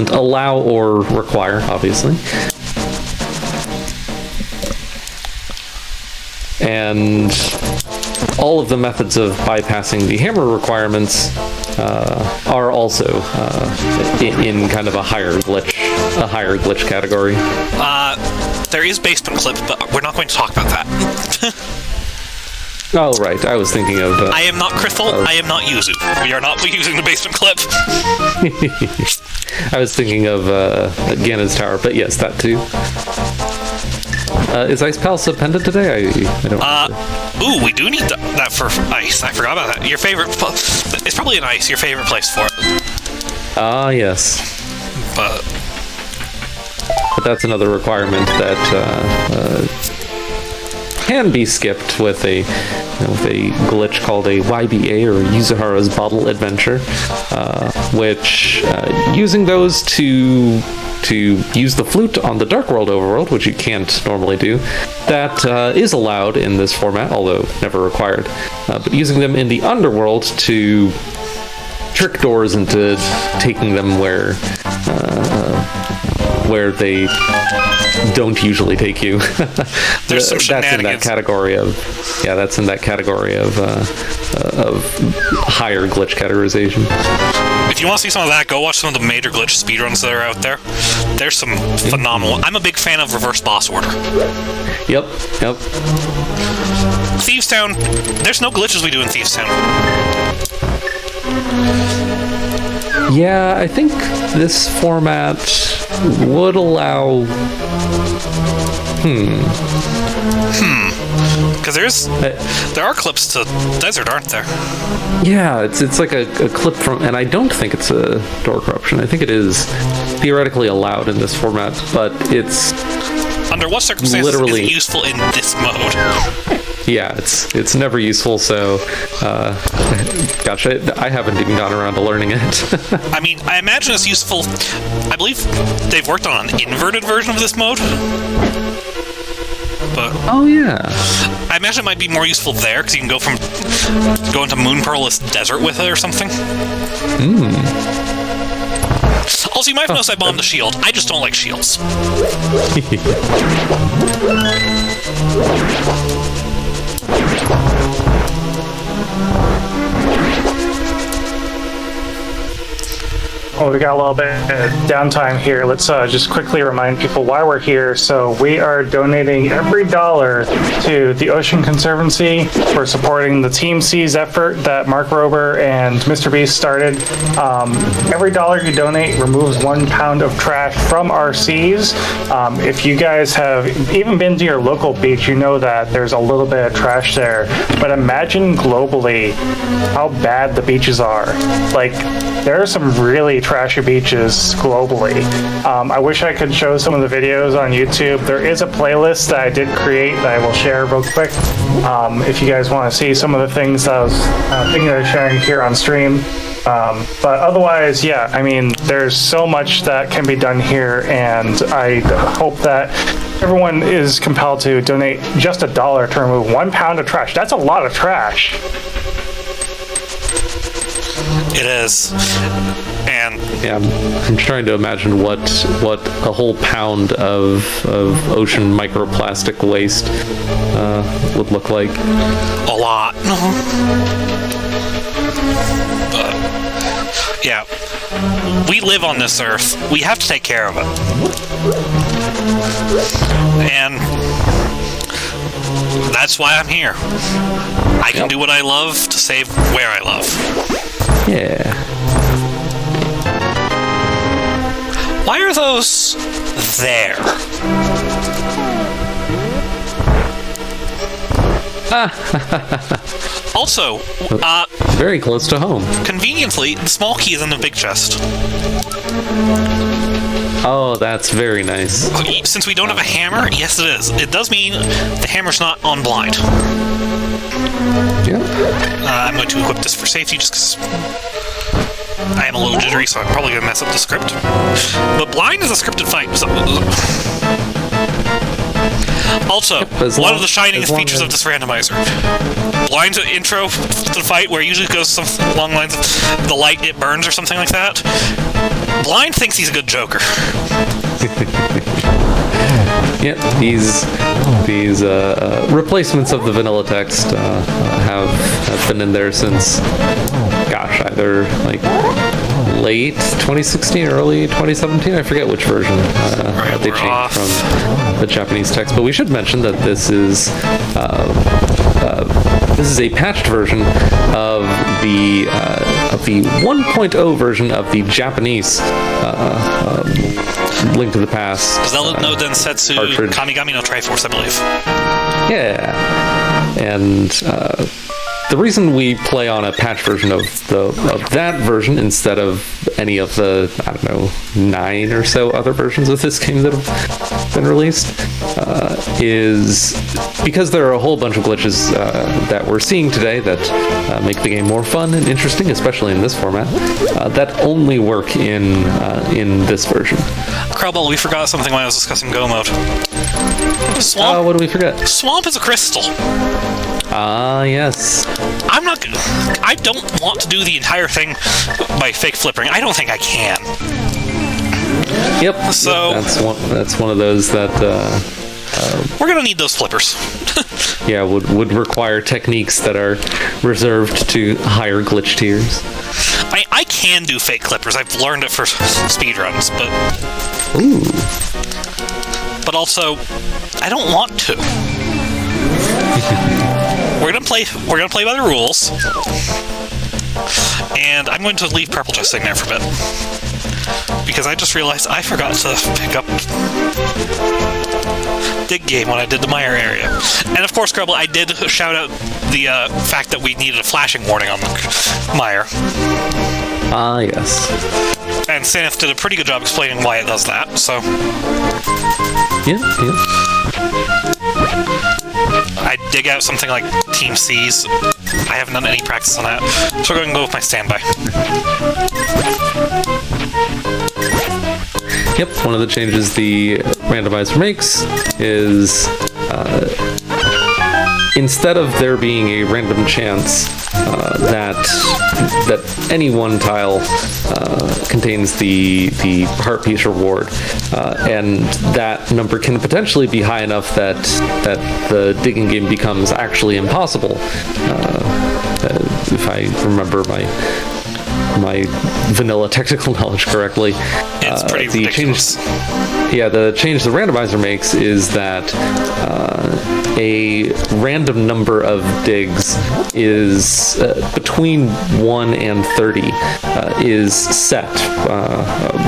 allow or require, obviously. And all of the methods of bypassing the hammer requirements are also in kind of a higher glitch category. There is basement clip, but we're not going to talk about that. Oh, right. I was thinking of... I am not Crystal. I am not Yuzu. We are not using the basement clip. I was thinking of Ganon's Tower, but yes, that too. Is Ice Palace pendant today? I don't remember. Ooh, we do need that for ice. I forgot about that. Your favorite... It's probably an ice, your favorite place for it. Ah, yes. But that's another requirement that can be skipped with a glitch called a YBA, or Yuzuhara's Bottle Adventure, which using those to use the flute on the Dark World overworld, which you can't normally do, that is allowed in this format, although never required. But using them in the underworld to trick doors into taking them where they don't usually take you. There's some that's in that category of higher glitch categorization. if you want to see some of that, go watch some of the major glitch speedruns that are out there. There's some phenomenal... I'm a big fan of reverse boss order. Yep. Thieves Town, there's no glitches we do in Thieves Town. Yeah, I think this format would allow... Because there are clips to Desert, aren't there? Yeah, it's like a clip from... And I don't think it's a door corruption. I think it is theoretically allowed in this format, but it's... Under what circumstances literally... is it useful in this mode? Yeah, it's never useful, so... gosh, I haven't even gotten around to learning it. I mean, I imagine it's useful... I believe they've worked on an inverted version of this mode. But oh, yeah. I imagine it might be more useful there, because you can go into Moon Pearl's desert with it or something. Also, you might have noticed I bombed the shield. I just don't like shields. Well, we got a little bit of downtime here. Let's just quickly remind people why we're here. So we are donating every dollar to the Ocean Conservancy for supporting the Team Seas effort that Mark Rober and Mr. Beast started. Every dollar you donate removes 1 pound of trash from our seas. If you guys have even been to your local beach, you know that there's a little bit of trash there. But imagine globally how bad the beaches are. Like, there are some really trashy beaches globally. I wish I could show some of the videos on YouTube. There is a playlist that I did create that I will share real quick. If you guys want to see some of the things that I was thinking of sharing here on stream. But otherwise, yeah, I mean, there's so much that can be done here, and I hope that everyone is compelled to donate just $1 to remove 1 pound of trash. That's a lot of trash. It is. And Yeah, I'm trying to imagine what a whole pound of ocean microplastic waste would look like. a lot. But, yeah. We live on this earth. We have to take care of it. And that's why I'm here. I can do what I love to save where I love. Yeah. Why are those there? Also, Very close to home. conveniently, the small key is in the big chest. Oh, that's very nice. Since we don't have a hammer, yes it is. It does mean the hammer's not on blind. Yeah. I'm going to equip this for safety just because I am a little jittery, so I'm probably going to mess up the script. But blind is a scripted fight. So. Also, one of the shiningest features of this randomizer. Blind's intro to the fight, where it usually goes something along the lines of the light, it burns, or something like that. Blind thinks he's a good Joker. Yep, these replacements of the vanilla text have been in there since, gosh, either like late 2016 or early 2017. I forget which version they changed from the Japanese text. But we should mention that this is a patched version of the 1.0 version of the Japanese Link to the Past. Zelda no Densetsu cartridge. Kamigami no Triforce, I believe. Yeah, and the reason we play on a patch version of that version instead of any of the, I don't know, 9 or so other versions of this game that have been released is because there are a whole bunch of glitches that we're seeing today that make the game more fun and interesting, especially in this format, that only work in this version. Crowball, we forgot something when I was discussing Go mode. Swamp. What do we forget? Swamp is a crystal. Ah, yes. I don't want to do the entire thing by fake flippering. I don't think I can. Yep. So that's one of those that we're gonna need those flippers. yeah would require techniques that are reserved to higher glitch tiers. I can do fake clippers. I've learned it for speedruns, but Ooh. but also I don't want to. We're gonna play by the rules, and I'm going to leave purple just sitting there for a bit because I just realized I forgot to pick up Dig Game when I did the Mire area. And of course, Grubble, I did shout out the fact that we needed a flashing warning on the Mire. Ah, yes. And Sanith did a pretty good job explaining why it does that, so Yeah. I dig out something like Team C's. I haven't done any practice on that, so we're going to go with my standby. Yep, one of the changes the randomizer makes is instead of there being a random chance that any one tile contains the heart piece reward, and that number can potentially be high enough that the digging game becomes actually impossible. If I remember my vanilla technical knowledge correctly, It's pretty ridiculous. the change the randomizer makes is that a random number of digs is between 1 and 30 is set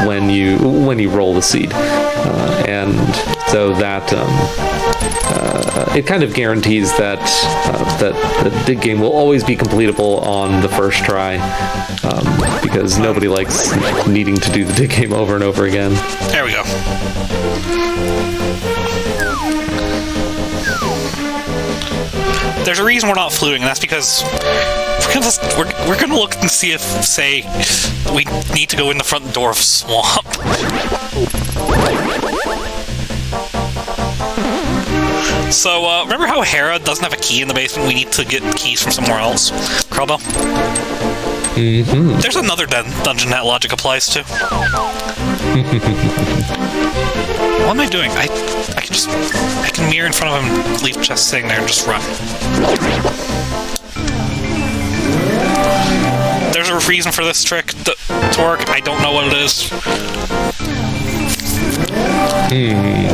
when you roll the seed, and so that it kind of guarantees that the dig game will always be completable on the first try, because nobody likes needing to do the dig game over and over again. There we go. There's a reason we're not fluting, and that's because we're gonna look and see if, say, we need to go in the front door of Swamp. So, remember how Hera doesn't have a key in the basement? We need to get keys from somewhere else. Krelbo? Mm-hmm. There's another dungeon that logic applies to. What am I doing? I can mirror in front of him, leave chest sitting there, and just run. There's a reason for this trick to work. I don't know what it is.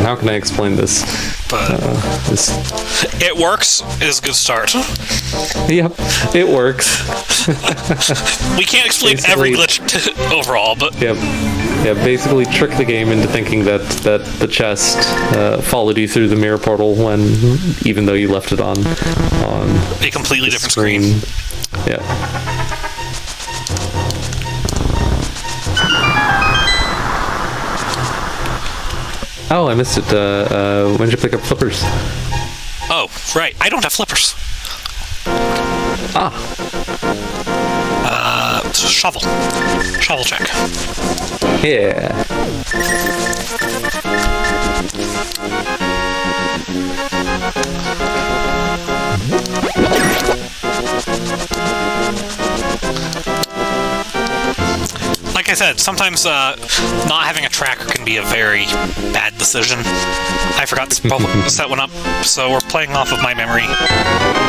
How can I explain this? But it works is a good start. Yep, it works. We can't explain every glitch overall, but Yeah, basically trick the game into thinking that the chest followed you through the mirror portal even though you left it on a completely different screen. Yeah. Oh, I missed it. When did you pick up flippers? Oh, right. I don't have flippers. Shovel. Shovel check. Yeah. Like I said, sometimes not having a tracker can be a very bad decision. I forgot to set one up, so we're playing off of my memory.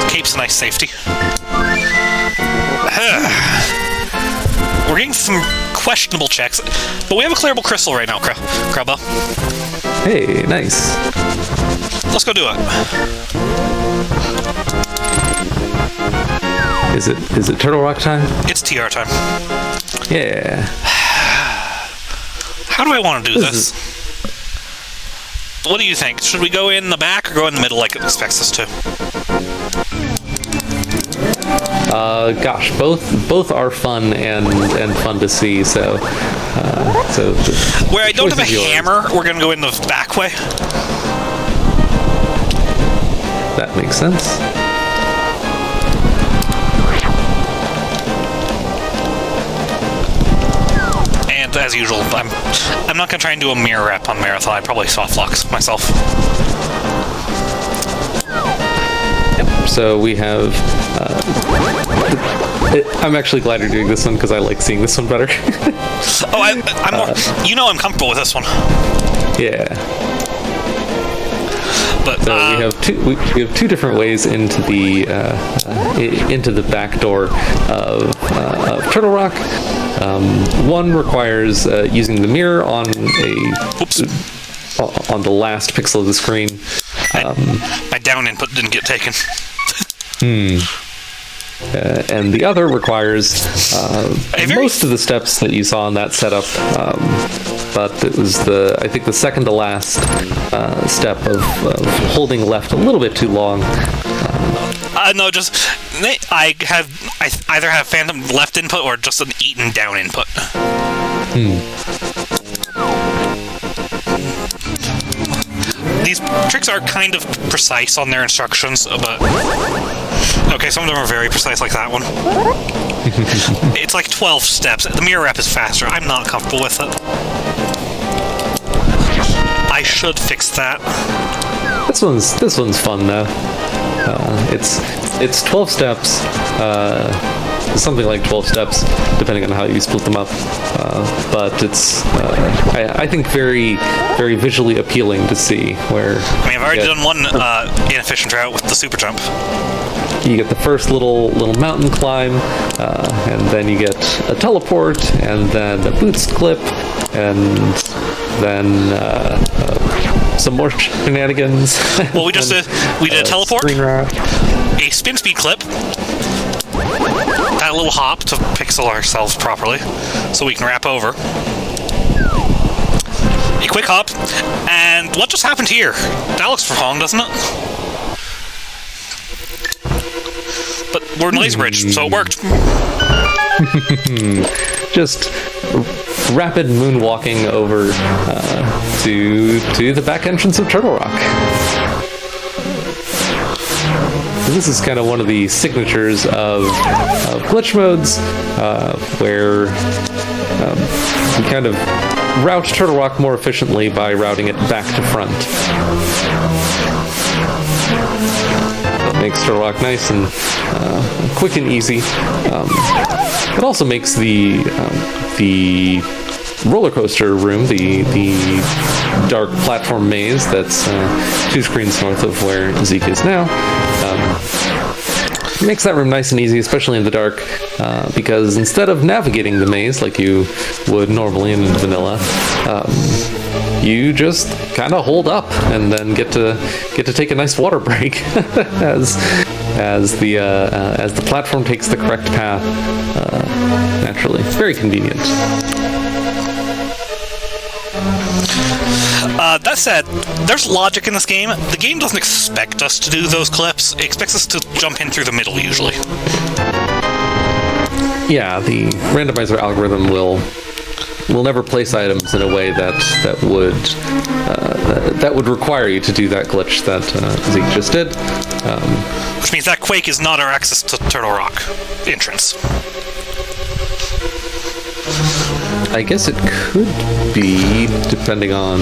Cape's a nice safety. We're getting some questionable checks, but we have a clearable crystal right now, Krabba. Hey, nice. Let's go do it. Is it Turtle Rock time? It's TR time. Yeah. How do I want to do this? What do you think? Should we go in the back or go in the middle like it expects us to? Gosh, both are fun and fun to see. So where I don't have a hammer, we're gonna go in the back way. That makes sense. And as usual, I'm not gonna try and do a mirror rep on Marathon. I probably soft locks myself. Yep. So we have. I'm actually glad you're doing this one because I like seeing this one better. Oh, I'm more. I'm comfortable with this one. Yeah. But so we have two different ways into the back door of Turtle Rock. One requires using the mirror on on the last pixel of the screen. My down input didn't get taken. And the other requires most of the steps that you saw in that setup, but it was I think the second to last step of holding left a little bit too long. No, just I either have phantom left input or just an eaten down input. These tricks are kind of precise on their instructions, but okay, some of them are very precise, like that one. It's like 12 steps. The mirror rep is faster. I'm not comfortable with it. I should fix that. This one's fun though. It's 12 steps, something like 12 steps, depending on how you split them up. But it's, I think, very, very visually appealing to see. Where I mean, I've already done one inefficient route with the super jump. You get the first little mountain climb, and then you get a teleport, and then a boots clip, and then some more shenanigans. Well, we did a teleport, a spin speed clip, a little hop to pixel ourselves properly, so we can wrap over. A quick hop, and what just happened here? That looks wrong, doesn't it? But we're in Laser Bridge, so it worked. Just rapid moonwalking over to the back entrance of Turtle Rock. This is kind of one of the signatures of glitch modes, where you kind of route Turtle Rock more efficiently by routing it back to front. It makes Turtle Rock nice and quick and easy. It also makes the roller coaster room, the dark platform maze that's 2 screens north of where Zeke is now, makes that room nice and easy, especially in the dark, because instead of navigating the maze like you would normally in vanilla, you just kind of hold up and then get to take a nice water break as the platform takes the correct path naturally. It's very convenient. That said, there's logic in this game. The game doesn't expect us to do those clips. It expects us to jump in through the middle, usually. Yeah, the randomizer algorithm will never place items in a way that would require you to do that glitch that Zeke just did. Which means that Quake is not our access to Turtle Rock entrance. I guess it could be, depending on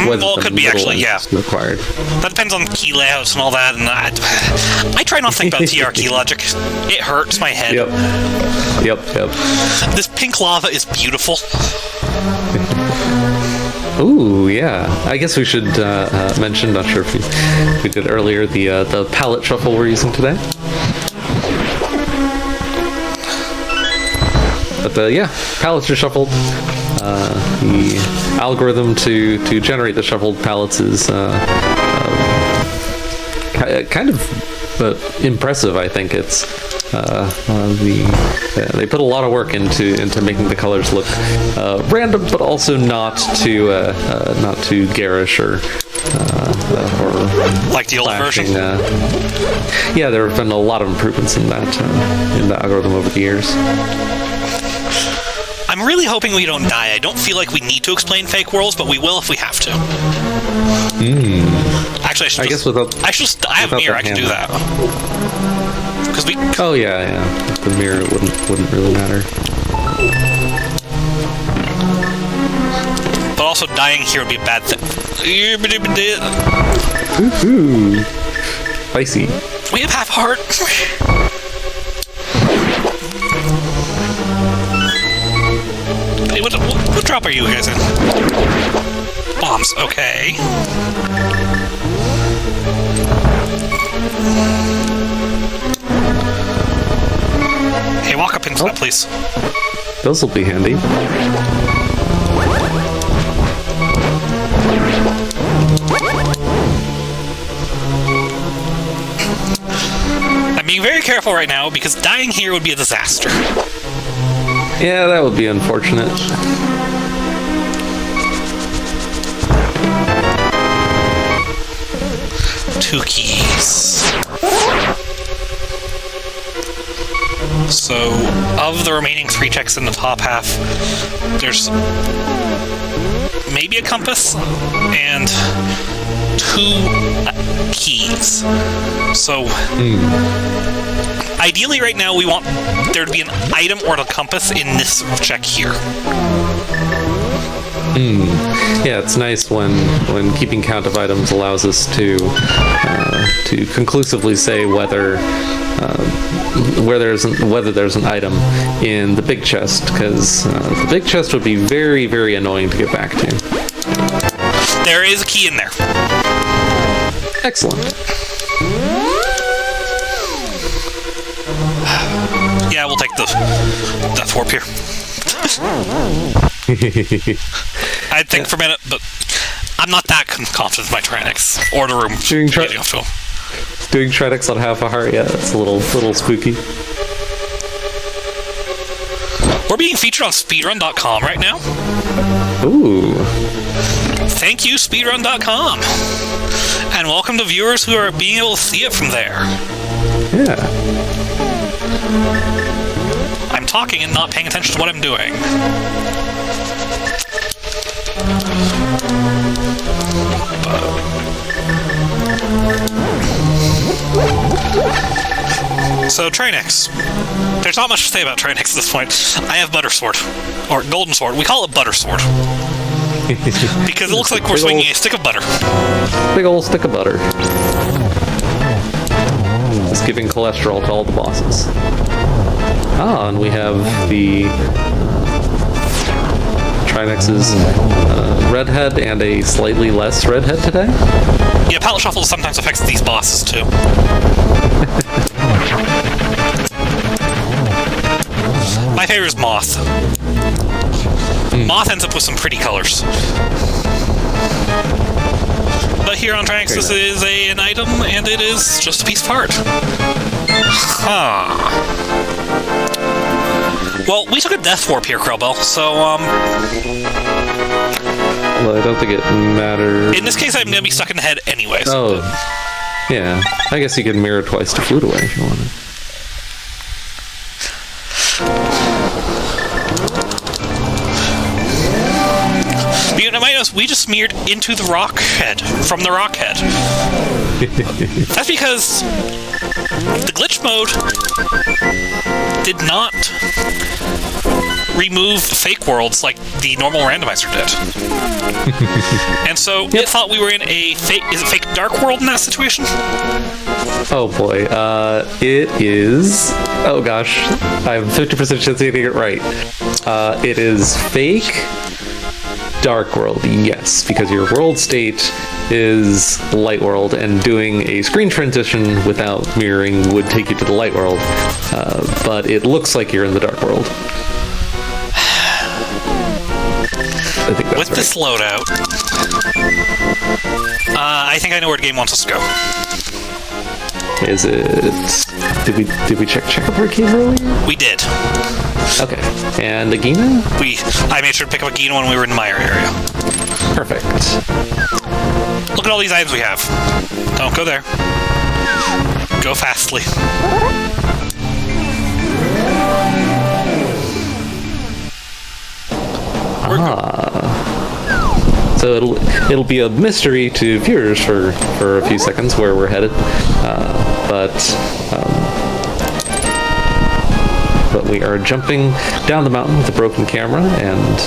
whether well, it could be actually, yeah. Required. That depends on key layouts and all that, and I try not to think about TR key logic. It hurts my head. Yep. This pink lava is beautiful. Ooh, yeah. I guess we should mention, not sure if we did earlier, the palette shuffle we're using today. But yeah, palettes are shuffled. The algorithm to generate the shuffled palettes is kind of impressive. I think it's they put a lot of work into making the colors look random, but also not too garish or like the old version. Yeah, there have been a lot of improvements in the algorithm over the years. I'm really hoping we don't die. I don't feel like we need to explain fake worlds, but we will if we have to. Actually, I have a mirror. I can do that. Because we. Oh yeah. With the mirror, it wouldn't really matter. But also, dying here would be a bad thing. Ooh, spicy. We have half heart. Hey, what drop are you guys in? Bombs, okay. Hey, walk up into that, please. Those will be handy. I'm being very careful right now because dying here would be a disaster. Yeah, that would be unfortunate. Two keys. So, of the remaining 3 checks in the top half, there's maybe a compass and 2 keys. So, ideally right now we want there to be an item or a compass in this check here. Yeah, it's nice when keeping count of items allows us to conclusively say whether there's an item in the big chest, because the big chest would be very, very annoying to get back to. There is a key in there. Excellent. Yeah, we'll take the Death Warp here. I'd think for a minute, but I'm not that confident in my Trinix or the room. Doing Trinix on half a heart, yeah, that's a little spooky. We're being featured on speedrun.com right now. Ooh. Thank you, speedrun.com. And welcome to viewers who are being able to see it from there. Yeah. I'm talking and not paying attention to what I'm doing. So, Trinix. There's not much to say about Trinix at this point. I have Butter Sword. Or Golden Sword. We call it Butter Sword. Because it looks like we're swinging a stick of butter. Big old stick of butter. Just giving cholesterol to all the bosses. Ah, and we have the Trinix's redhead and a slightly less redhead today. Yeah, palette shuffle sometimes affects these bosses too. My favorite is Moth. Moth ends up with some pretty colors. But here on Trinix, this is an item, and it is just a piece of art. Huh. Well, we took a Death Warp here, Krellbell, so, Well, I don't think it matters. in this case, I'm gonna be stuck in the head anyways. Oh. Yeah. I guess you can mirror twice to flute away if you wanted. You might notice we just smeared into the rock head, from the rock head. That's because the glitch mode did not remove fake worlds like the normal randomizer did. And so it thought we were in a fake, is it fake dark world in that situation? Oh boy, it is... Oh gosh, I have 50% chance of getting it right. It is fake Dark World, yes, because your world state is Light World, and doing a screen transition without mirroring would take you to the Light World, but it looks like you're in the Dark World. I think that's With right. this loadout, I think I know where the game wants us to go. Is it... Did we check checkerboard keys earlier? We did. Okay. And Agina? I made sure to pick up a Gino when we were in the Meyer area. Perfect. Look at all these items we have. Don't go there. Go fastly. So it'll be a mystery to viewers for a few seconds where we're headed, but we are jumping down the mountain with a broken camera, and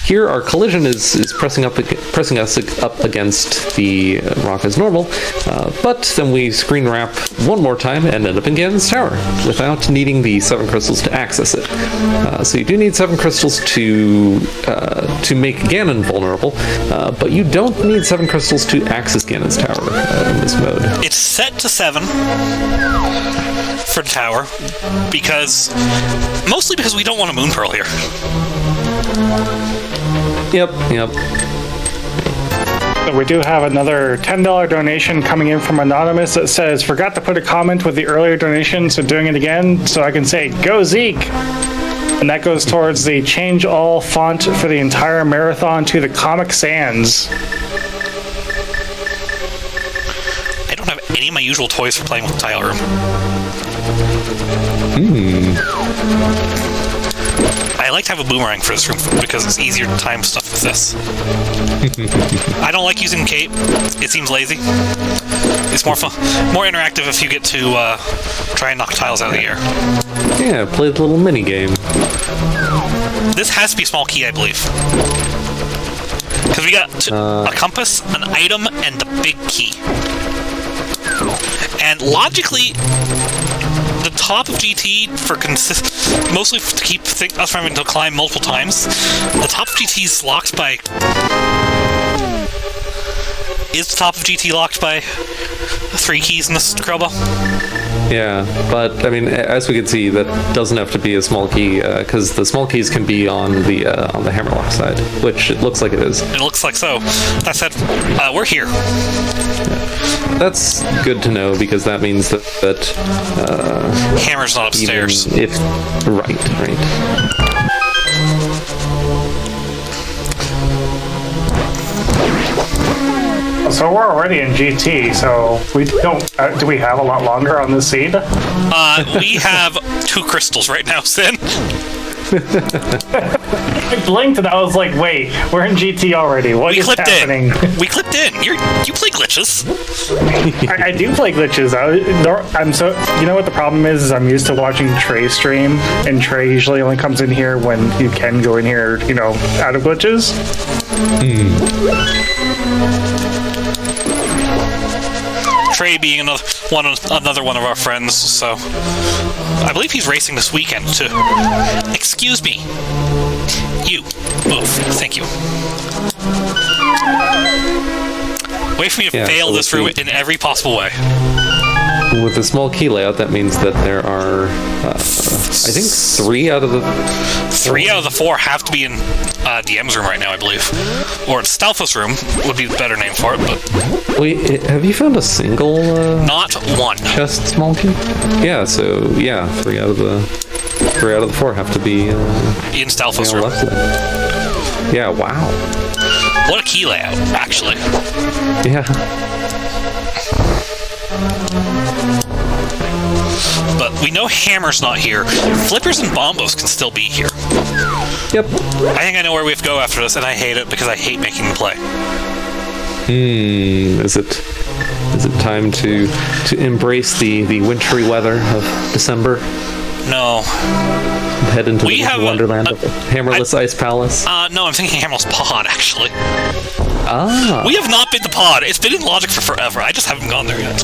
here our collision is pressing us up against the rock as normal, but then we screen wrap one more time and end up in Ganon's tower without needing the 7 crystals to access it. So you do need 7 crystals to make Ganon vulnerable, but you don't need 7 crystals to access Ganon's tower in this mode. It's set to 7 for the tower, mostly because we don't want a Moon Pearl here. Yep. So we do have another $10 donation coming in from Anonymous that says, forgot to put a comment with the earlier donation, so doing it again, so I can say, go Zeke! And that goes towards the change all font for the entire marathon to the Comic Sans. I don't have any of my usual toys for playing with the tile room. I like to have a boomerang for this room because it's easier to time stuff with this. I don't like using cape. It seems lazy. It's more fun, more interactive if you get to try and knock tiles out of the air. Yeah, play the little mini game. This has to be a small key, I believe. Because we got a compass, an item, and the big key. And logically, the top of GT for mostly to keep us from having to climb multiple times, the top of GT is locked by. Is the top of GT locked by 3 keys in this Krillbo? Yeah, but I mean, as we can see, that doesn't have to be a small key because the small keys can be on the hammerlock side, which it looks like it is. It looks like so. That said, we're here. Yeah. That's good to know because that means that Hammer's not upstairs. Right. So we're already in GT, so we don't. Do we have a lot longer on this seed? We have 2 crystals right now, Sin. I blinked and I was like, wait, we're in GT already. What is happening? We clipped in. You play glitches. I do play glitches. I'm so. You know what the problem is I'm used to watching Trey stream, and Trey usually only comes in here when you can go in here, out of glitches. Trey being another one of our friends, so I believe he's racing this weekend too. Excuse me. You move. Thank you. Wait for me to fail this route in every possible way. With the small key layout, that means that there are, I think, 3 out of the 4 have to be in DM's room right now, I believe, or Stalfos room would be the better name for it. But wait, have you found a single? Not one. Chest small key. Yeah. So 3 out of the 4 have to be in Stalfos room. Yeah. Wow. What a key layout, actually. Yeah. But we know Hammer's not here. Flippers and Bombos can still be here. Yep. I think I know where we have to go after this, and I hate it because I hate making them play. Is it time to embrace the wintry weather of December? No. Head into the wonderland of the Hammerless Ice Palace? No, I'm thinking Hammerless Pod, actually. Ah. We have not been to Pod. It's been in Logic for forever. I just haven't gone there yet.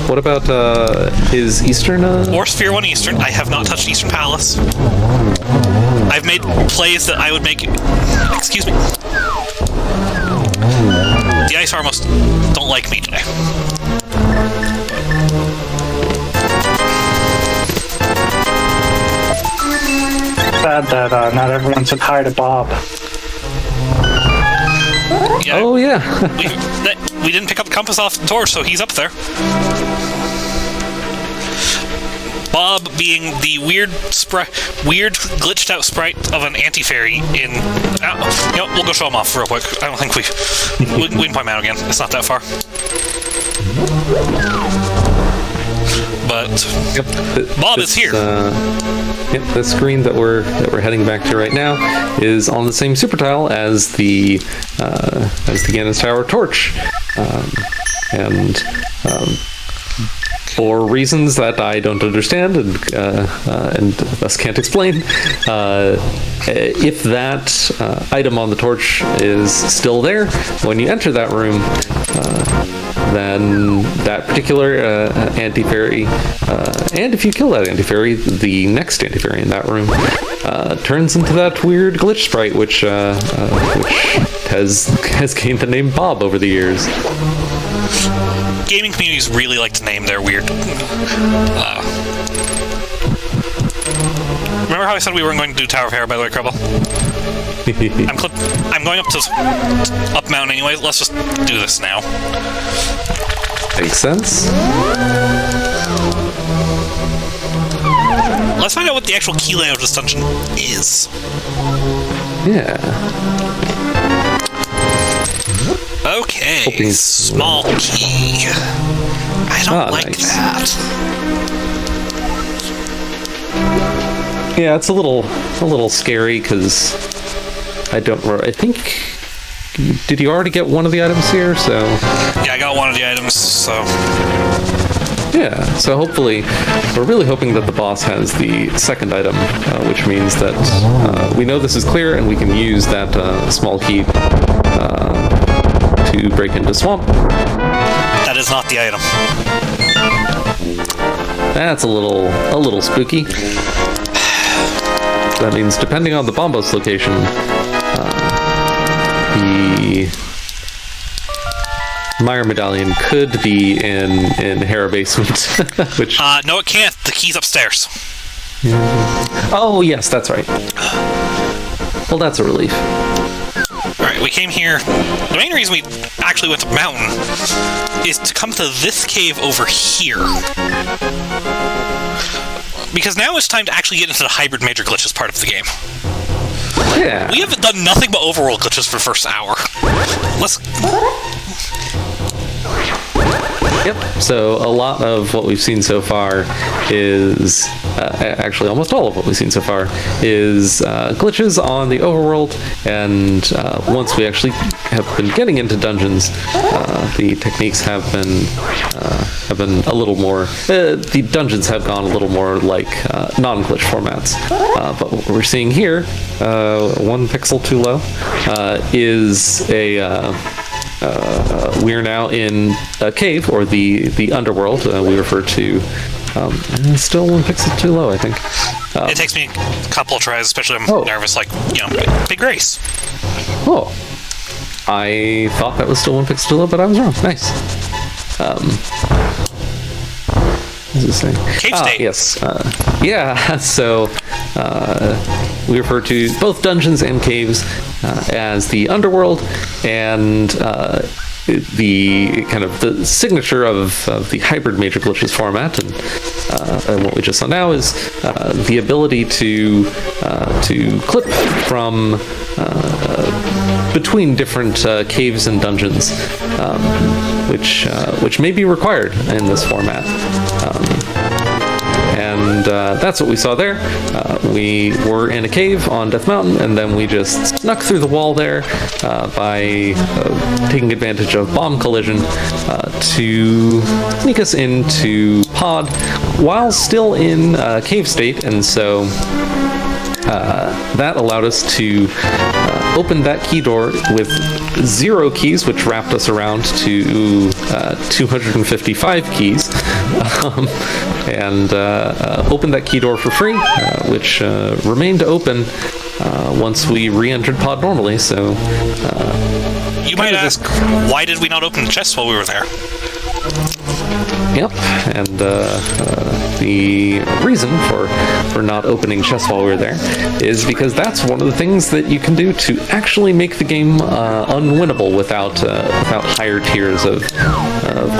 What about, is Eastern, Or Sphere 1 Eastern. I have not touched Eastern Palace. I've made plays that I would make... Excuse me. The Ice Armos don't like me today. Sad that not everyone said hi to Bob. Yeah, oh, yeah. we didn't pick up the compass off the torch, so he's up there. Bob being the weird glitched out sprite of an anti-fairy in... we'll go show him off real quick. I don't think we can point him out again. It's not that far. But Bob is here. The screen that we're heading back to right now is on the same super tile as the Ganon's Tower torch, and for reasons that I don't understand and thus can't explain, if that item on the torch is still there when you enter that room, then that particular anti-fairy, and if you kill that anti-fairy, the next anti-fairy in that room turns into that weird glitch sprite, which has gained the name Bob over the years. Gaming communities really like to name their weird... Remember how I said we weren't going to do Tower of Hera, by the way, Crubble? I'm going up mountain anyway. Let's just do this now. Makes sense. Let's find out what the actual key layout of this dungeon is. Yeah. Okay, small key. I don't like nice. that. Yeah, it's a little scary because I think. Did you already get one of the items here? So. Yeah, I got one of the items. So. Yeah, so hopefully, we're really hoping that the boss has the second item, which means that we know this is clear and we can use that small key to break into Swamp. That is not the item. That's a little spooky. That means depending on the Bombos location, the Meyer medallion could be in Hera basement, which... No, it can't. The key's upstairs. Oh, yes, that's right. Well, that's a relief. Alright, we came here. The main reason we actually went to the mountain is to come to this cave over here. Because now it's time to actually get into the hybrid major glitches part of the game. Yeah. We haven't done nothing but overworld glitches for the first hour. Let's... Yep. So a lot of what we've seen so far is, actually almost all of what we've seen so far, is glitches on the overworld, and once we actually have been getting into dungeons, the techniques have been a little more, the dungeons have gone a little more like non-glitch formats. But what we're seeing here, 1 pixel too low, is a... we're now in a cave, or the underworld. We refer to. Still 1 pixel too low, I think. It takes me a couple of tries, especially I'm nervous, like, big race. Oh, I thought that was still 1 pixel too low, but I was wrong. Nice. What's this thing? Cave state. Yes. Yeah. So we refer to both dungeons and caves as the underworld, and the kind of the signature of the hybrid major glitches format, and what we just saw now is the ability to clip from between different caves and dungeons, which may be required in this format. And that's what we saw there. We were in a cave on Death Mountain, and then we just snuck through the wall there by taking advantage of bomb collision to sneak us into Pod while still in cave state, and so that allowed us to open that key door with 0 keys, which wrapped us around to 255 keys, and opened that key door for free, which remained open once we re-entered Pod normally. So you might ask, why did we not open the chest while we were there? Yep, and the reason for not opening chests while we were there is because that's one of the things that you can do to actually make the game unwinnable without higher tiers of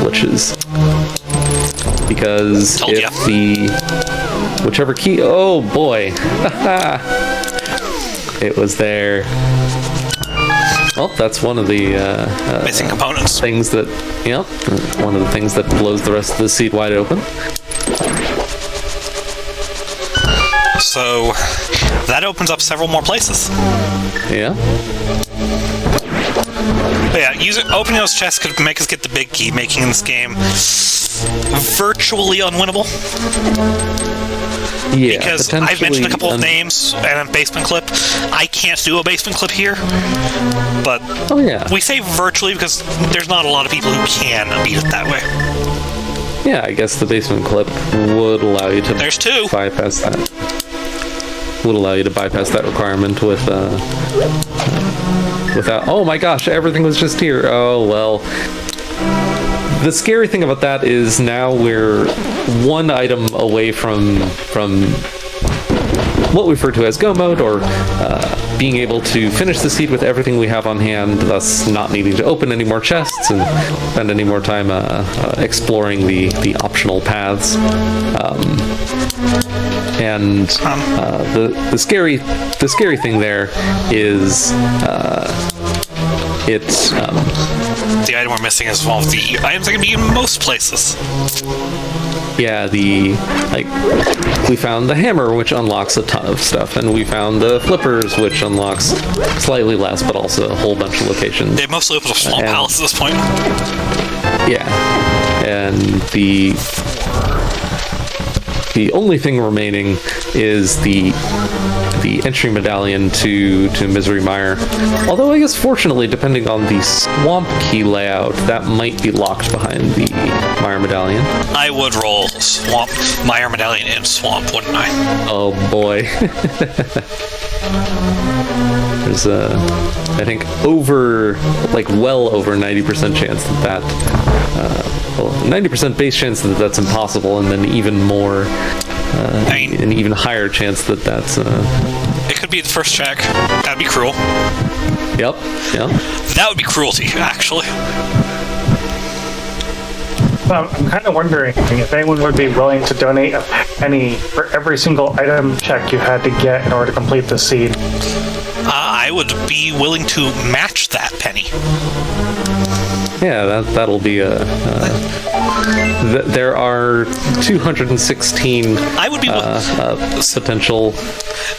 glitches. Because if whichever key, oh boy, it was there. Well, that's one of the missing components. Things that, one of the things that blows the rest of the seed wide open. So that opens up several more places. Yeah. But yeah, opening those chests could make us get the big key, making this game virtually unwinnable. Yeah, because I've mentioned a couple of names and a basement clip. I can't do a basement clip here, but we say virtually because there's not a lot of people who can beat it that way. Yeah, I guess the basement clip would allow you to bypass that. Would allow you to bypass that requirement without. Oh my gosh, everything was just here. Oh well. The scary thing about that is now we're 1 item away from what we refer to as go mode, or being able to finish the seed with everything we have on hand, thus not needing to open any more chests and spend any more time exploring the optional paths. And the scary thing there is the item we're missing is one of the items that can be in most places. Yeah, we found the hammer, which unlocks a ton of stuff, and we found the flippers, which unlocks slightly less, but also a whole bunch of locations. They mostly open a small palace at this point. Yeah, and the only thing remaining is the entry medallion to Misery Mire. Although I guess fortunately, depending on the swamp key layout, that might be locked behind the Mire medallion. I would roll swamp, Mire medallion in swamp, wouldn't I? Oh boy. There's I think well over 90% chance that 90% base chance that that's impossible, and then even more, an even higher chance that that's. It could be the first check. That'd be cruel. Yep. That would be cruelty, actually. I'm kind of wondering if anyone would be willing to donate a penny for every single item check you had to get in order to complete the seed. I would be willing to match that penny. Yeah, that'll be there are 216. I would be potential.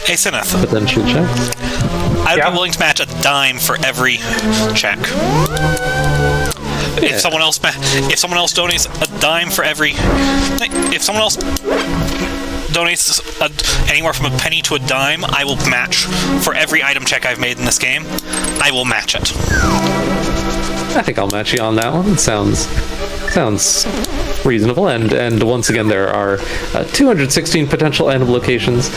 Hey, Sineth. Potential checks. I would be willing to match a dime for every check. Yeah. If someone else donates a dime for every, if someone else donates anywhere from a penny to a dime, I will match for every item check I've made in this game. I will match it. I think I'll match you on that one. It sounds reasonable. And once again, there are 216 potential item locations.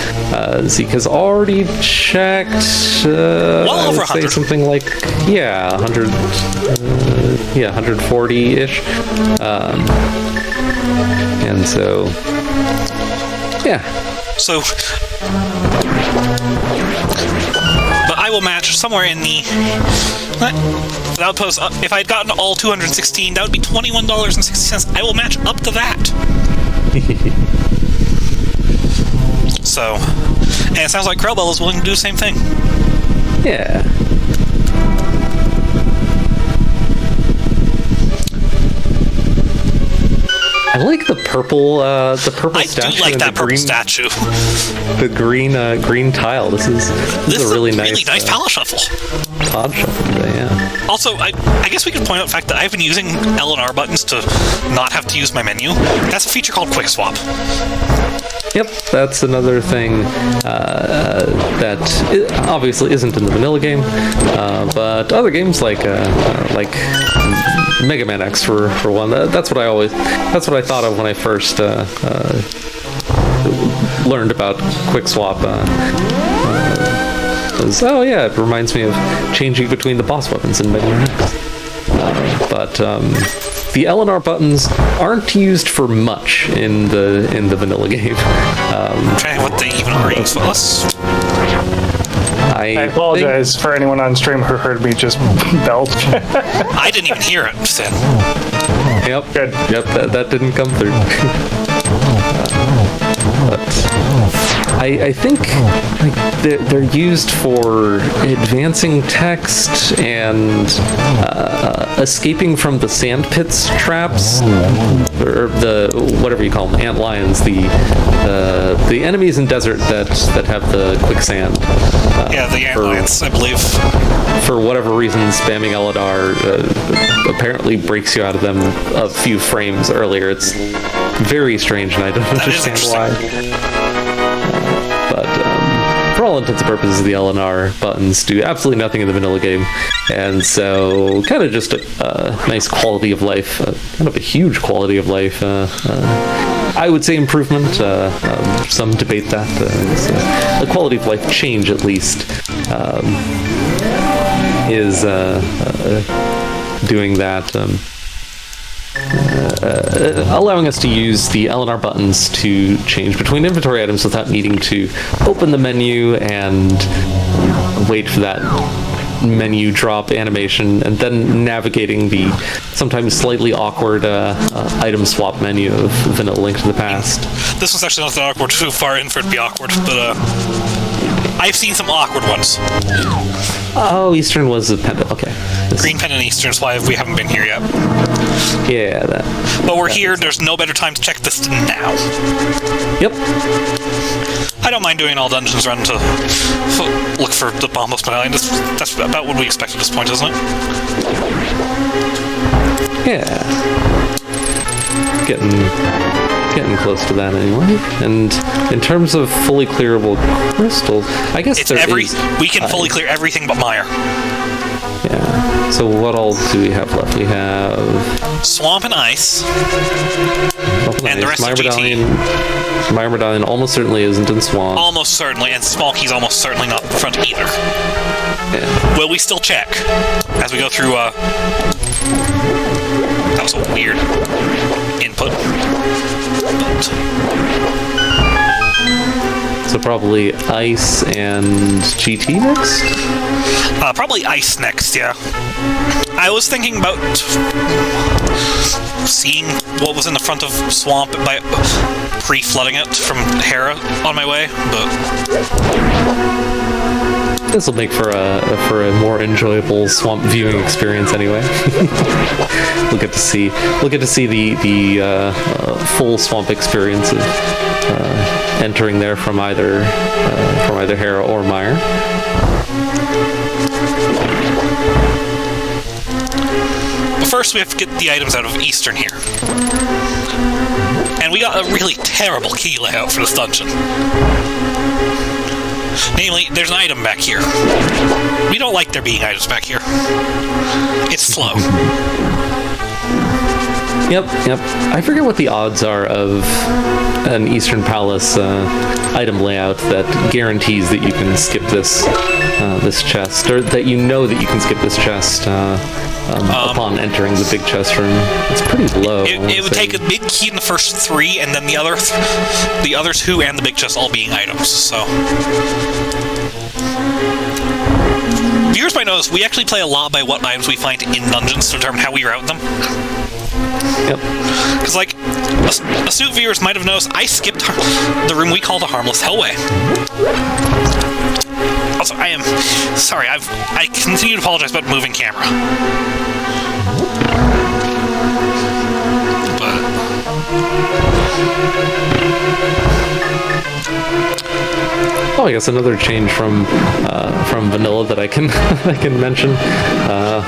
Zeke has already checked. Well over 100. Something like 100. 140-ish. And so, yeah. So, but I will match somewhere in the. That would pose. If I had gotten all 216, that would be $21.60. I will match up to that. So, and it sounds like Krellbell is willing to do the same thing. Yeah. I like the purple statue. I do like that purple statue. The green tile. This is a really nice palette shuffle. Pod shuffle today, yeah. Also, I guess we could point out the fact that I've been using L and R buttons to not have to use my menu. That's a feature called Quick Swap. Yep, that's another thing that obviously isn't in the vanilla game, but other games like Mega Man X for one. That's what I thought of when I first learned about Quick Swap. It reminds me of changing between the boss weapons in Mega Man X. But the L and R buttons aren't used for much in the vanilla game. I'm trying what they even are used for us. I apologize for anyone on stream who heard me just belch. I didn't even hear it, Sin. Yep. Good. Yep, that didn't come through. But I think they're used for advancing text and escaping from the sand pits traps, or the whatever you call them, ant lions, the enemies in desert that have the quicksand. The ant lions, I believe. For whatever reason, spamming Eladar apparently breaks you out of them a few frames earlier. It's very strange, and I don't understand why. But for all intents and purposes, the LNR buttons do absolutely nothing in the vanilla game, and so kind of just a nice quality of life, kind of a huge quality of life. I would say improvement. Some debate that. A quality of life change, at least, is doing that. Allowing us to use the LNR buttons to change between inventory items without needing to open the menu and wait for that menu drop animation, and then navigating the sometimes slightly awkward item swap menu of Vanilla Link to the Past. This one's actually not that awkward, too far in for it to be awkward, but I've seen some awkward ones. Oh, Eastern was a pendant. Okay. Green pendant Eastern is why we haven't been here yet. Yeah, that. But we're here. There's no better time to check this than now. Yep. I don't mind doing all dungeons run to look for the Bombos medallion. That's about what we expect at this point, isn't it? Yeah. Getting close to that anyway. And in terms of fully clearable crystals, I guess we can fully clear everything but mire. Yeah. So what all do we have left? We have swamp and ice. And the rest of GT. Mire Medallion almost certainly isn't in swamp. Almost certainly, and Smolky's almost certainly not in front either. Yeah. Will we still check as we go through? That was a weird input. So probably ice and GT next? Probably ice next, yeah. I was thinking about seeing what was in the front of swamp by pre-flooding it from Hera on my way, but this will make for a more enjoyable swamp viewing experience anyway. We'll get to see the full swamp experience of entering there from either Hera or Mire. But first we have to get the items out of Eastern here. And we got a really terrible key layout for this dungeon. Namely, there's an item back here. We don't like there being items back here. It's slow. Yep. I forget what the odds are of an Eastern Palace item layout that guarantees that you can skip this chest, or that you know that you can skip this chest upon entering the big chest room. It's pretty low. It would take a big key in the first 3, and then the other 2 and the big chest all being items. So viewers might notice we actually play a lot by what items we find in dungeons to determine how we route them. Yep. Because, like, astute viewers might have noticed I skipped the room we call the Harmless Hellway. Also, I am sorry. I continue to apologize about moving camera. But I guess another change from vanilla that I can I can mention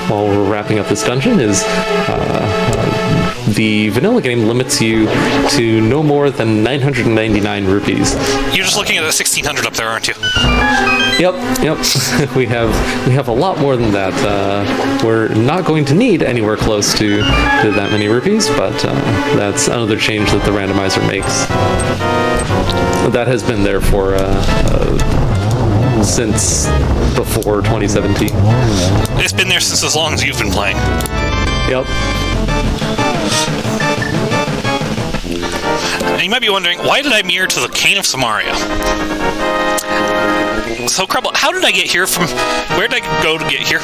while we're wrapping up this dungeon is the vanilla game limits you to no more than 999 rupees. You're just looking at the 1600 up there, aren't you? Yep. we have a lot more than that. We're not going to need anywhere close to that many rupees, but that's another change that the randomizer makes. That has been there for since before 2017. It's been there since as long as you've been playing. Yep. And you might be wondering, why did I mirror to the Cane of Samaria? So, Crubble, how did I get here from... Where did I go to get here?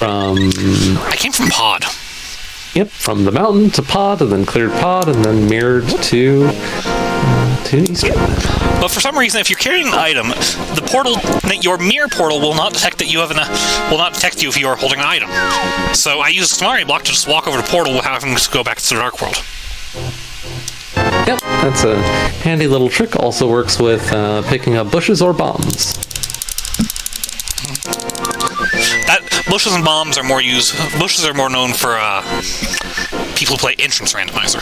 I came from Pod. Yep, from the mountain to Pod, and then cleared Pod, and then mirrored to Eastern. But for some reason, if you're carrying an item, the portal, your mirror portal, will not detect that you have will not detect you if you are holding an item. So I use a Samaria block to just walk over the portal without having to go back to the Dark World. Yep, that's a handy little trick. Also works with picking up bushes or bombs. Bushes and bombs are more used. Bushes are more known for people who play entrance randomizer.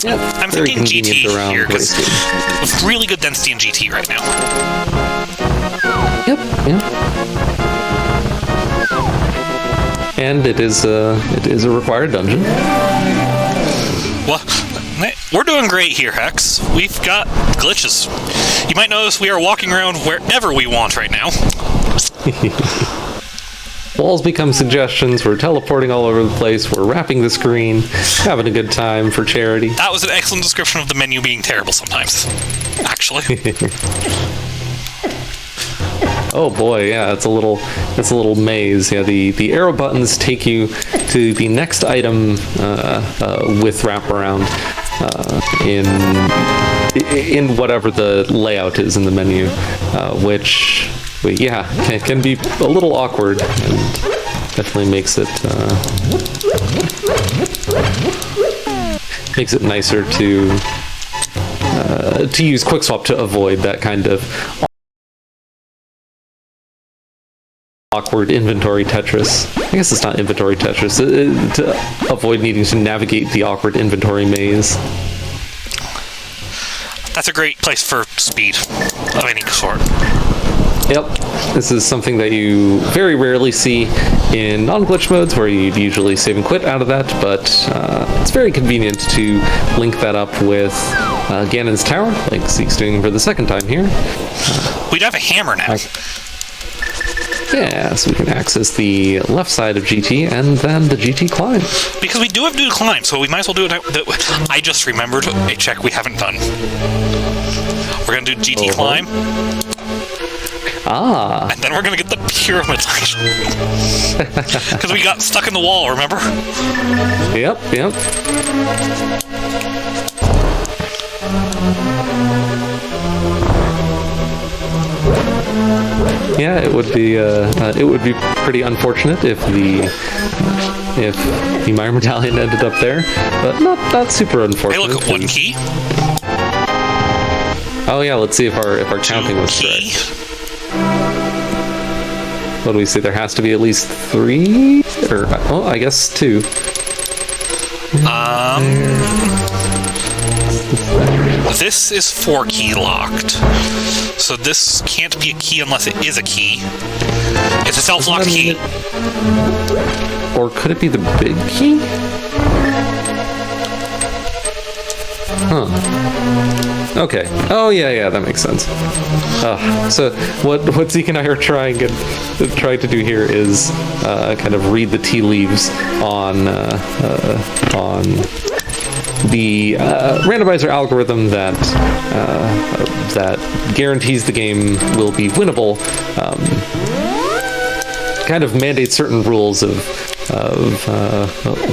Yep, I'm thinking GT here because with really good density in GT right now. Yep. And it is a required dungeon. Well, we're doing great here, Hex. We've got glitches. You might notice we are walking around wherever we want right now. Walls become suggestions. We're teleporting all over the place. We're wrapping the screen, having a good time for charity. That was an excellent description of the menu being terrible sometimes, actually. Oh boy, yeah, it's a little maze. Yeah, the arrow buttons take you to the next item with wraparound in whatever the layout is in the menu, which can be a little awkward and definitely makes it nicer to use quick swap to avoid that kind of awkward inventory Tetris. I guess it's not inventory Tetris, to avoid needing to navigate the awkward inventory maze. That's a great place for speed of any sort. Yep, this is something that you very rarely see in non-glitch modes where you'd usually save and quit out of that, but it's very convenient to link that up with Ganon's Tower, like Zeke's doing for the second time here. We'd have a hammer now. Yeah, so we can access the left side of GT and then the GT climb. Because we do have to do climb, so we might as well do it. I just remembered a check we haven't done. We're going to do GT climb. Ah. And then we're going to get the pyramid. Because we got stuck in the wall, remember? Yep. Yeah, it would be pretty unfortunate if the Mire Medallion ended up there, but not super unfortunate. Hey, look, one key. Oh yeah, let's see if our counting was correct. What do we see? There has to be at least 3, or I guess 2. This is 4 key locked. So this can't be a key unless it is a key. It's a self-locked key. Or could it be the big key? Huh. Okay. Oh yeah, that makes sense. So what Zeke and I are trying to do here is kind of read the tea leaves on the randomizer algorithm that guarantees the game will be winnable. Kind of mandates certain rules of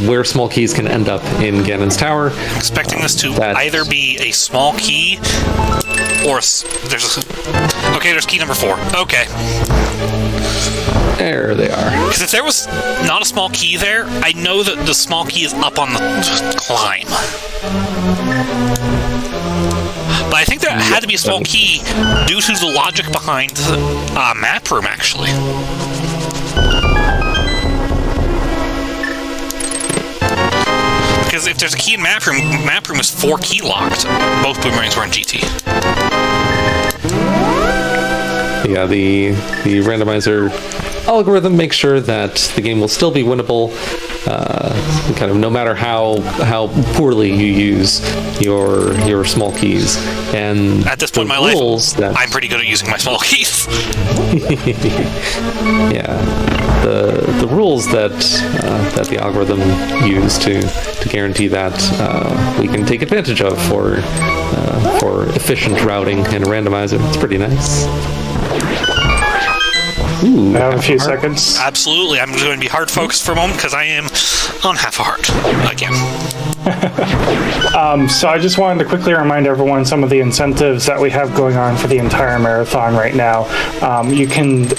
where small keys can end up in Ganon's Tower. Expecting this to either be a small key or there's key number 4. Okay. There they are. Because if there was not a small key there, I know that the small key is up on the climb. But I think there had to be a small key due to the logic behind map room, actually. Because if there's a key in map room is 4 key locked. Both boomerangs were in GT. Yeah, the randomizer algorithm makes sure that the game will still be winnable, kind of no matter how poorly you use your small keys. And at this point in my life, I'm pretty good at using my small keys. Yeah, the rules that the algorithm use to guarantee that we can take advantage of for efficient routing and randomizer. It's pretty nice. Ooh, I have a few seconds. Absolutely. I'm going to be hard focused for a moment because I am on half a heart again. So I just wanted to quickly remind everyone some of the incentives that we have going on for the entire marathon right now. You can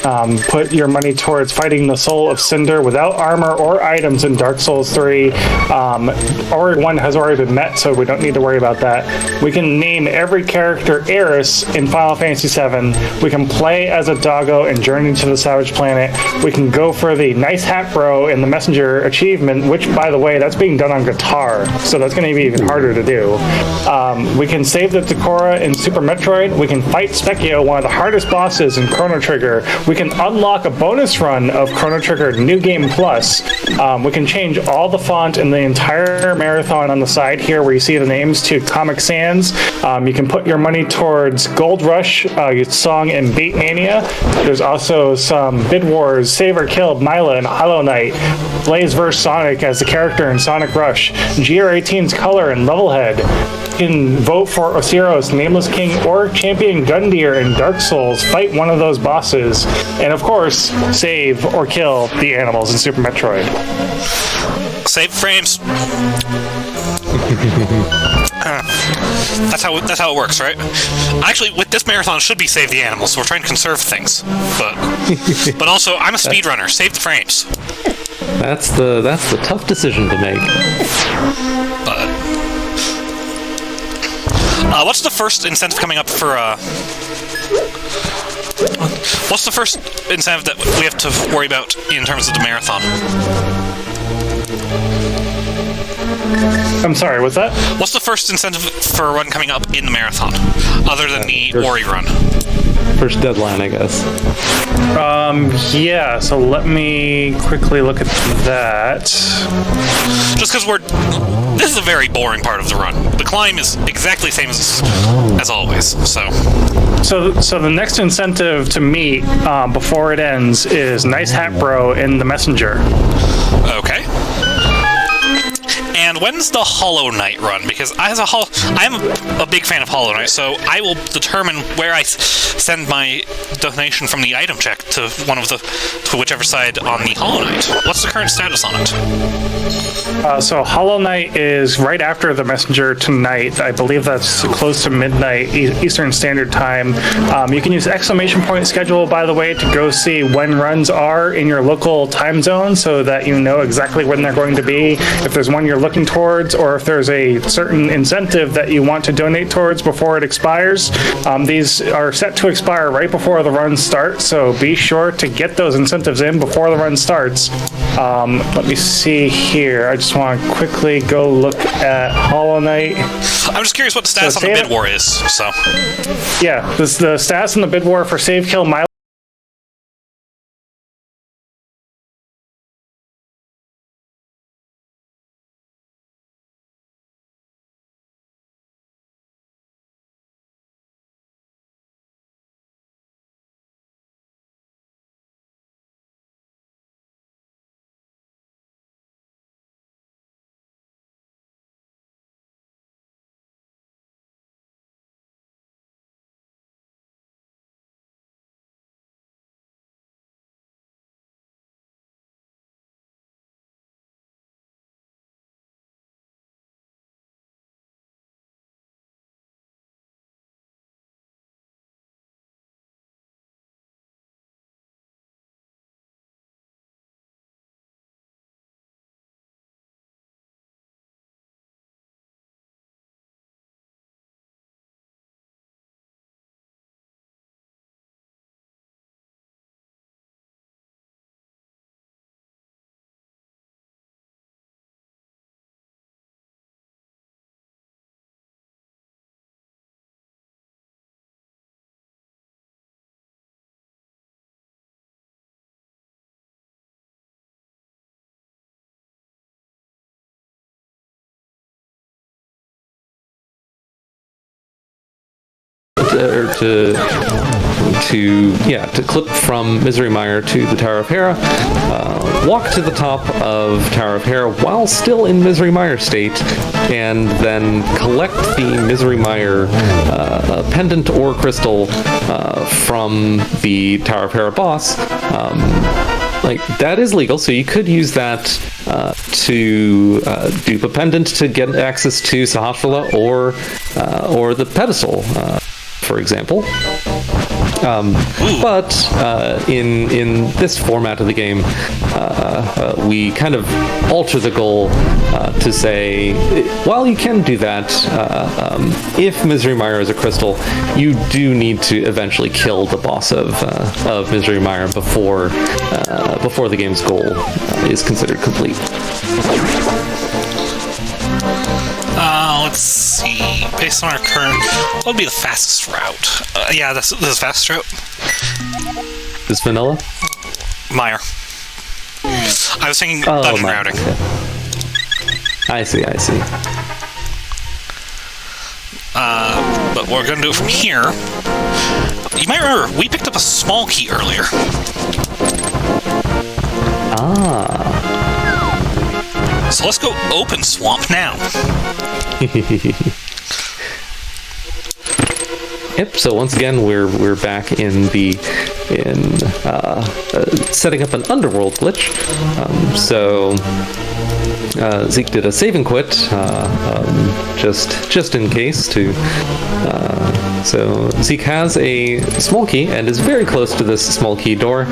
put your money towards fighting the Soul of Cinder without armor or items in Dark Souls 3. Or 1 has already been met, so we don't need to worry about that. We can name every character Eris in Final Fantasy VII. We can play as a doggo and journey to the Savage Planet. We can go for the Nice Hat Bro in the Messenger achievement, which, by the way, that's being done on guitar, so that's going to be even harder to do. We can save the Decora in Super Metroid. We can fight Specchio, one of the hardest bosses in Chrono Trigger. We can unlock a bonus run of Chrono Trigger New Game Plus. We can change all the font in the entire marathon on the side here where you see the names to Comic Sans. You can put your money towards Gold Rush, song in Bait Mania. There's also some Bid Wars, Save or Kill, Mila, and Hollow Knight. Blaze vs. Sonic as the character in Sonic Rush. GR18's Color and Levelhead. You can vote for Osiris, Nameless King, or Champion Gundyr in Dark Souls. Fight one of those bosses. And of course, save or kill the animals in Super Metroid. Save frames. That's how it works, right? Actually, with this marathon, it should be save the animals, so we're trying to conserve things. But also, I'm a speedrunner. Save the frames. That's the tough decision to make. But What's the first incentive coming up for, what's the first incentive that we have to worry about in terms of the marathon? I'm sorry, what's that? What's the first incentive for a run coming up in the marathon, other than the Ori run? First deadline, I guess. Yeah, so let me quickly look at that. Just because this is a very boring part of the run. The climb is exactly the same as always, so... So the next incentive to meet before it ends is Nice Hat Bro in the Messenger. Okay. And when's the Hollow Knight run? Because I am a big fan of Hollow Knight, so I will determine where I send my donation from the item check to whichever side on the Hollow Knight. What's the current status on it? So Hollow Knight is right after the Messenger tonight. I believe that's close to midnight Eastern Standard Time. You can use exclamation point schedule, by the way, to go see when runs are in your local time zone so that you know exactly when they're going to be. If there's one you're looking towards, or if there's a certain incentive that you want to donate towards before it expires. These are set to expire right before the run starts, so be sure to get those incentives in before the run starts. Let me see here. I just want to quickly go look at Hollow Knight. I'm just curious what the status on the bid war is, so... Yeah, the status in the bid war for Save Kill Milo. To clip from Misery Mire to the Tower of Hera, walk to the top of Tower of Hera while still in Misery Mire state, and then collect the Misery Mire pendant or crystal from the Tower of Hera boss. That is legal, so you could use that to dupe a pendant to get access to Sahasrahla or the pedestal, for example. But in this format of the game, we kind of alter the goal to say, while you can do that, if Misery Mire is a crystal, you do need to eventually kill the boss of Misery Mire before the game's goal is considered complete. Let's see. Based on our current, what would be the fastest route? Yeah, this is the fastest route. Is vanilla? Mire. I was thinking dungeon routing. Okay. I see. But we're going to do it from here. You might remember, we picked up a small key earlier. So let's go open swamp now. Yep. So once again, we're back in setting up an underworld glitch. So Zeke did a save and quit, just in case to So Zeke has a small key and is very close to this small key door,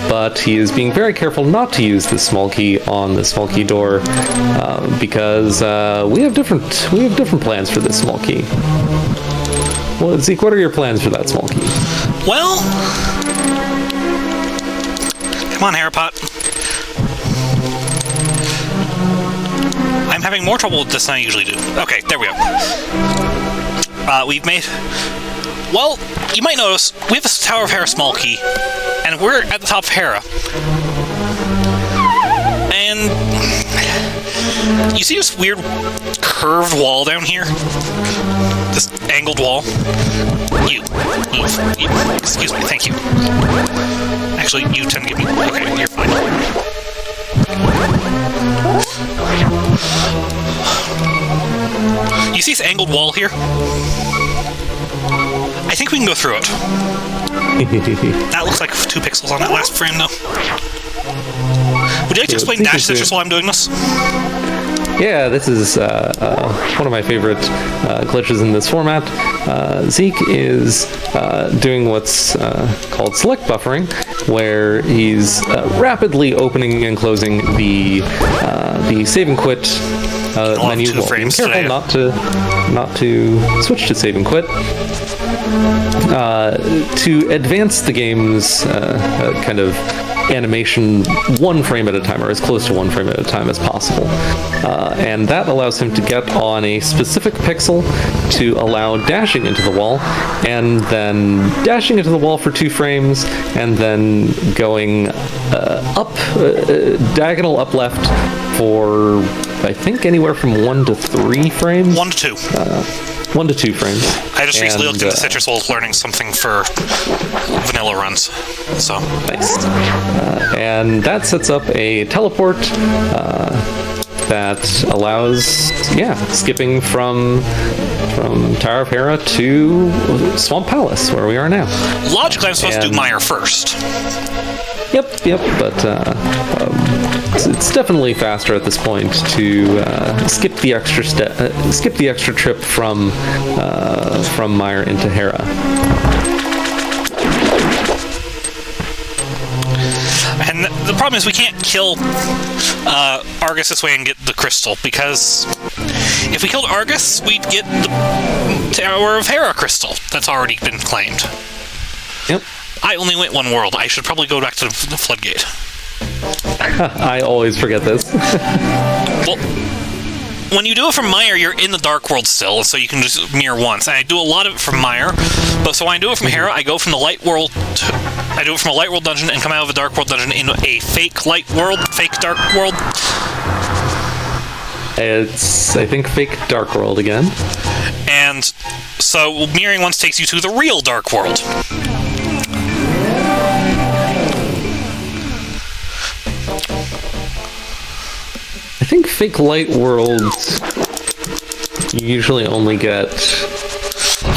but he is being very careful not to use this small key on the small key door because we have different plans for this small key. Well, Zeke, what are your plans for that small key? Well, come on, Harrapot. I'm having more trouble with this than I usually do. Okay, there we go. We've made... Well, you might notice, we have a Tower of Hera small key, and we're at the top of Hera. And... You see this weird curved wall down here? This angled wall? You. Excuse me, thank you. Actually, you tend to give me... Okay, you're fine. You see this angled wall here? I think we can go through it. That looks like 2 pixels on that last frame, though. Would you like to explain dash citrus while I'm doing this? Yeah, this is one of my favorite glitches in this format. Zeke is doing what's called select buffering, where he's rapidly opening and closing the save and quit menu. Well, being careful not to switch to save and quit. To advance the game's kind of animation 1 frame at a time, or as close to 1 frame at a time as possible. And that allows him to get on a specific pixel to allow dashing into the wall, and then dashing into the wall for 2 frames, and then going diagonal up left for, I think, anywhere from 1 to 3 frames? 1 to 2. 1 to 2 frames. I just recently looked into Citrus while learning something for vanilla runs. So nice. And that sets up a teleport that allows, skipping from Tower of Hera to Swamp Palace, where we are now. Logically, I'm supposed to do Meyer first. Yep, but it's definitely faster at this point to skip the extra trip from Meyer into Hera. And the problem is we can't kill Argus this way and get the crystal, because if we killed Argus, we'd get the Tower of Hera crystal that's already been claimed. Yep. I only went 1 world. I should probably go back to the Floodgate. I always forget this. Well, when you do it from Meyer, you're in the Dark World still, so you can just mirror once. And I do a lot of it from Meyer, but so when I do it from Hera, I go from the Light World. I do it from a Light World dungeon and come out of a Dark World dungeon in a fake Light World, fake Dark World. It's, I think, fake Dark World again. And so mirroring once takes you to the real Dark World. I think fake light worlds usually only get.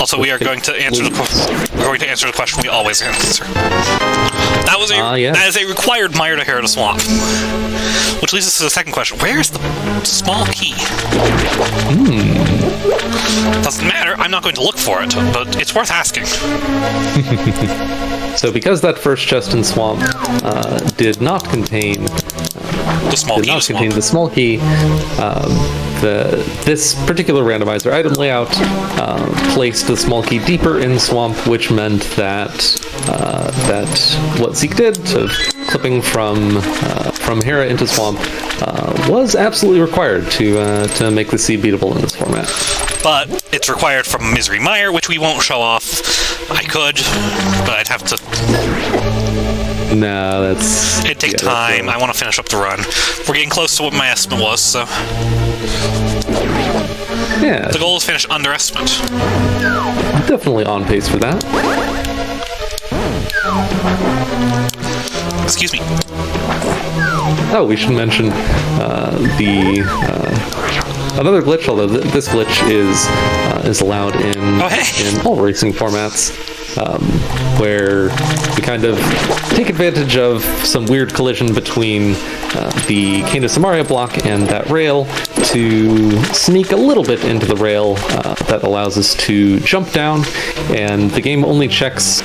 Also, we are going to answer the question we always answer. That is a required Meyer to Hera to swamp. Which leads us to the second question: where's the small key? Doesn't matter. I'm not going to look for it, but it's worth asking. So, because that first chest in swamp did not contain the small key, this particular randomizer item layout placed the small key deeper in swamp, which meant that what Zeke did, of clipping from Hera into swamp, was absolutely required to make the seed beatable in this format. But it's required from Misery Meyer, which we won't show off. I could, but I'd have to. No, it'd take time. I want to finish up the run. We're getting close to what my estimate was, so. Yeah. The goal is finish under estimate. Definitely on pace for that. Excuse me. Oh, we should mention another glitch, although this glitch is allowed in all racing formats, where you kind of take advantage of some weird collision between the Cane of Samaria block and that rail to sneak a little bit into the rail that allows us to jump down, and the game only checks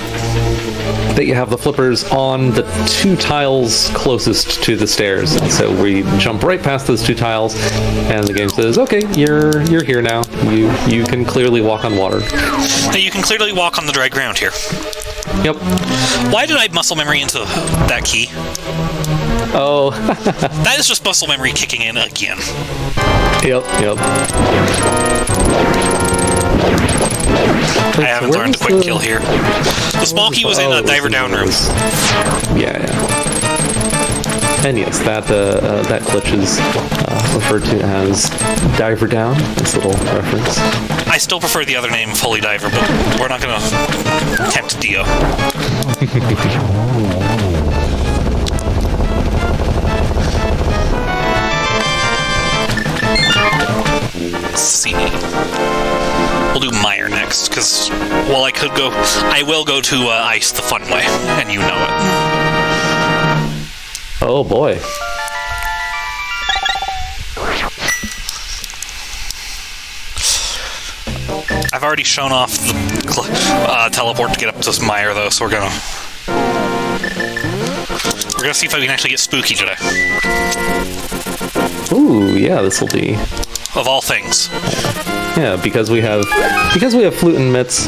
that you have the flippers on the 2 tiles closest to the stairs. And so we jump right past those 2 tiles, and the game says, "Okay, you're here now. You can clearly walk on water." Now you can clearly walk on the dry ground here. Yep. Why did I muscle memory into that key? Oh. That is just muscle memory kicking in again. Yep. I haven't learned the quick kill here. The small key was in a diver down room. Yeah. And yes, that glitch is referred to as diver down. Nice little reference. I still prefer the other name of Holy Diver, but we're not going to tempt Dio. Let's see. We'll do Meyer next, because while I will go to Ice the fun way, and you know it. Oh boy. I've already shown off the teleport to get up to Meyer, though, so we're gonna see if I can actually get spooky today. Ooh, yeah, this will be. Of all things. Yeah, because we have flute and mitts.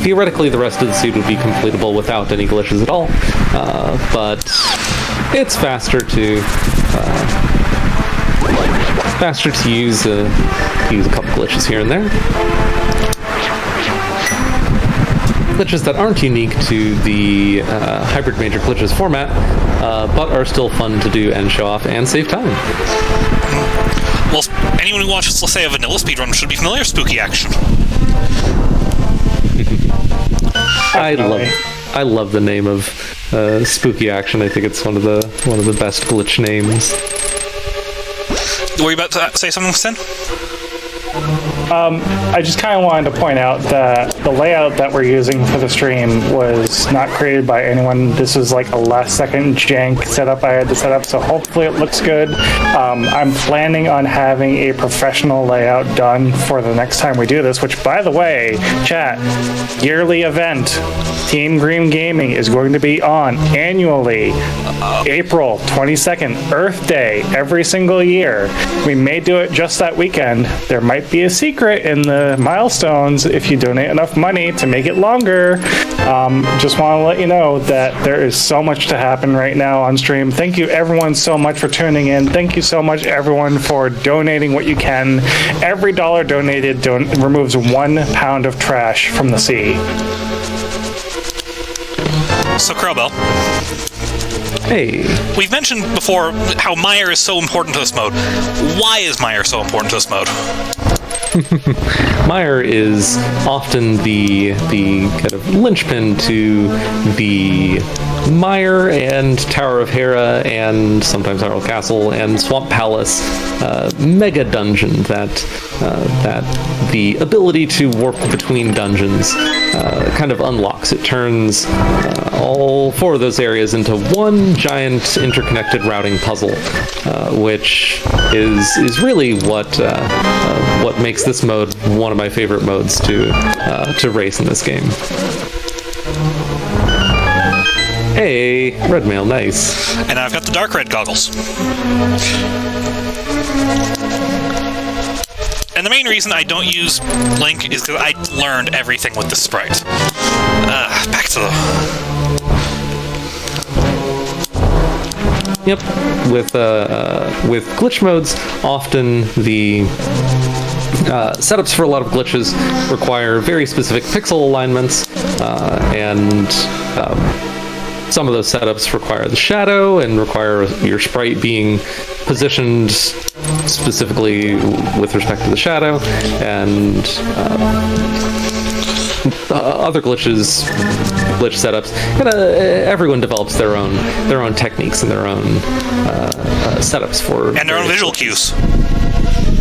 Theoretically, the rest of the suit would be completable without any glitches at all. But it's faster to use a couple glitches here and there. Glitches that aren't unique to the hybrid major glitches format, but are still fun to do and show off and save time. Well, anyone who watches, let's say, a vanilla speedrun should be familiar with spooky action. I love the name of spooky action. I think it's one of the best glitch names. Were you about to say something, Sin? I just kind of wanted to point out that the layout that we're using for the stream was not created by anyone. This was like a last-second jank setup I had to set up, so hopefully it looks good. I'm planning on having a professional layout done for the next time we do this, which, by the way, chat, yearly event, Team Green Gaming is going to be on annually, April 22nd, Earth Day, every single year. We may do it just that weekend. There might be a secret in the milestones if you donate enough money to make it longer. Just want to let you know that there is so much to happen right now on stream. Thank you everyone so much for tuning in. Thank you so much everyone for donating what you can. Every dollar donated removes 1 pound of trash from the sea. So, Crowbell. Hey. We've mentioned before how Meyer is so important to this mode. Why is Meyer so important to this mode? Meyer is often the kind of linchpin to the Mire and Tower of Hera and sometimes Hyrule Castle and Swamp Palace mega dungeon that the ability to warp between dungeons kind of unlocks. It turns all 4 of those areas into one giant interconnected routing puzzle, which is really what makes this mode one of my favorite modes to race in this game. Hey, red mail, nice. And I've got the dark red goggles. And the main reason I don't use Link is because I learned everything with the sprite. Back to the... Yep, with glitch modes, often the setups for a lot of glitches require very specific pixel alignments, and some of those setups require the shadow and require your sprite being positioned specifically with respect to the shadow, and other glitch setups. Everyone develops their own techniques and their own setups for and their own visual cues.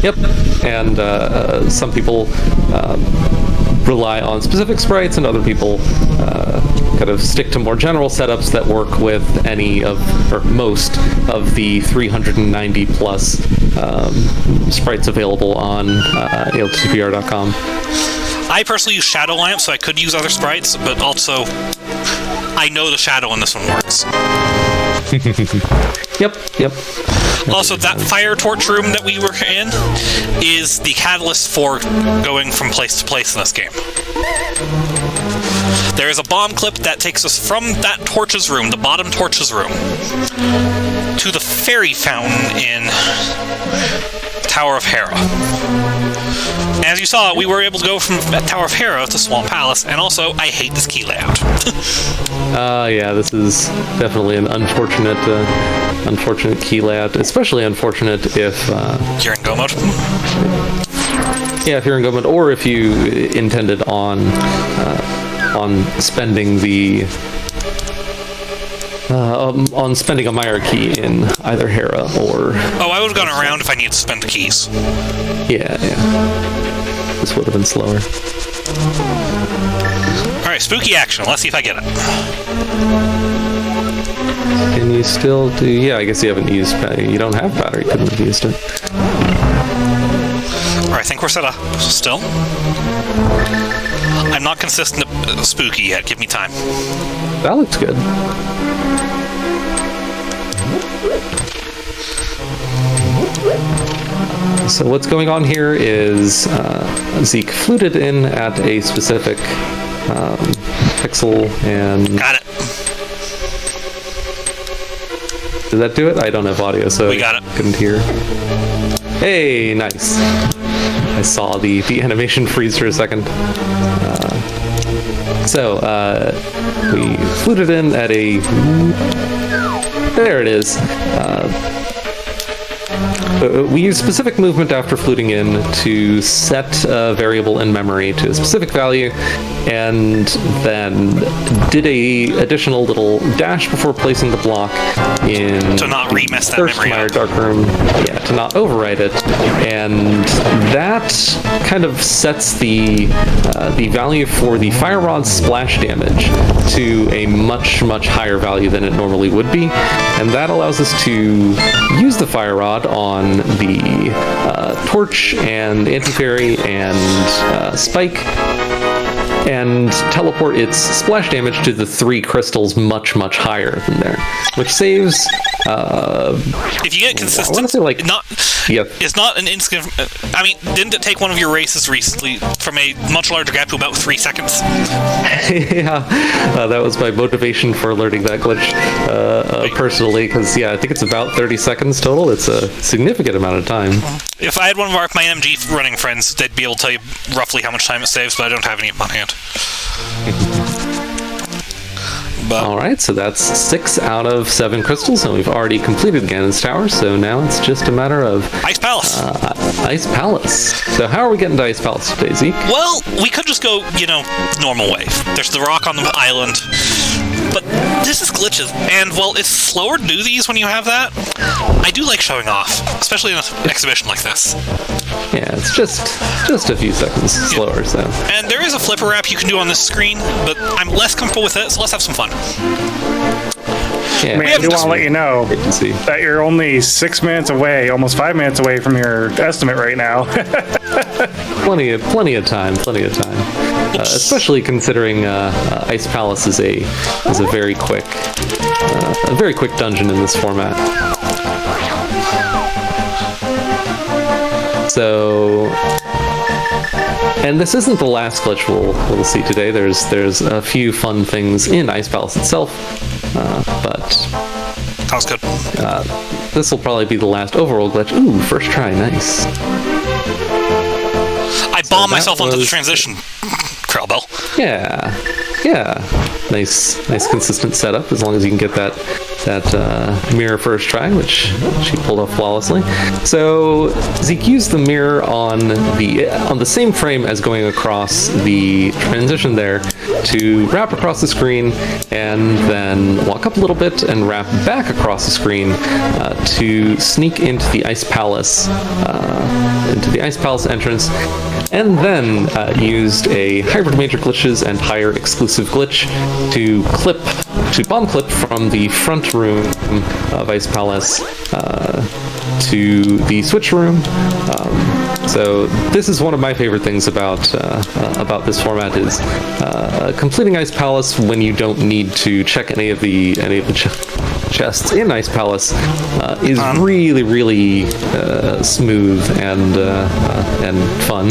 Yep, and some people rely on specific sprites, and other people kind of stick to more general setups that work with any of, or most of the 390 plus sprites available on ALTTPR.com. I personally use Shadow Lamp, so I could use other sprites, but also I know the shadow in this one works. Yep. Also, that fire torch room that we were in is the catalyst for going from place to place in this game. There is a bomb clip that takes us from that torches room, the bottom torches room, to the fairy fountain in Tower of Hera. As you saw, we were able to go from Tower of Hera to Swamp Palace, and also, I hate this key layout. Yeah, this is definitely an unfortunate key layout. Especially unfortunate if You're in Go mode? yeah, if you're in Go mode, or if you intended on spending the on spending a Myra key in either Hera or. Oh, I would have gone around if I needed to spend the keys. Yeah. This would have been slower. Alright, spooky action. Let's see if I get it. Can you still do? Yeah, I guess you haven't used. You don't have battery. Couldn't have used it. Alright, I think we're set up still. I'm not consistent spooky yet. Give me time. That looks good. So what's going on here is Zeke fluted in at a specific pixel and... Got it. Did that do it? I don't have audio, so We got it. I couldn't hear. Hey, nice. I saw the animation freeze for a second. We fluted in at a... There it is. We use specific movement after fluting in to set a variable in memory to a specific value, and then did a additional little dash before placing the block in To not remess that Thirst memory Mire up. Dark Room, to not overwrite it, and that kind of sets the value for the Fire Rod's splash damage to a much higher value than it normally would be, and that allows us to use the Fire Rod on the Torch and Anti-Fairy and Spike, and teleport its splash damage to the 3 crystals much higher than there, which saves. If you get I consistent, want to say like it's not an instant. I mean, didn't it take one of your races recently from a much larger gap to about 3 seconds? Yeah, that was my motivation for learning that glitch personally, because I think it's about 30 seconds total. It's a significant amount of time. If I had one of my MG running friends, they'd be able to tell you roughly how much time it saves, but I don't have any on hand. But All right, so that's 6 out of 7 crystals, and we've already completed Ganon's Tower, so now it's just a matter of Ice Palace. Ice Palace. So how are we getting to Ice Palace today, Zeke? Well, we could just go, normal way. There's the rock on the island. But this is glitches, and well, it's slower to do these when you have that. I do like showing off, especially in an exhibition like this. Yeah, it's just a few seconds slower, so. And there is a flipper wrap you can do on this screen, but I'm less comfortable with it, so let's have some fun. Yeah, I mean, I do want to let you know see. that you're only 6 minutes away, almost 5 minutes away from your estimate right now. Plenty of time. Especially considering Ice Palace is a very quick dungeon in this format. So, and this isn't the last glitch we'll see today. There's a few fun things in Ice Palace itself, but That was good. this will probably be the last overall glitch. Ooh, first try, nice. I bombed that myself onto the was- transition. Krellbell. Yeah. Nice consistent setup, as long as you can get that mirror first try, which she pulled off flawlessly. So Zeke used the mirror on the same frame as going across the transition there to wrap across the screen and then walk up a little bit and wrap back across the screen to sneak into the Ice Palace entrance, and then used a hybrid major glitches and higher exclusive glitch to bomb clip from the front room of Ice Palace to the switch room. So this is one of my favorite things about this format is completing Ice Palace when you don't need to check any of the chests in Ice Palace is really, really smooth and fun.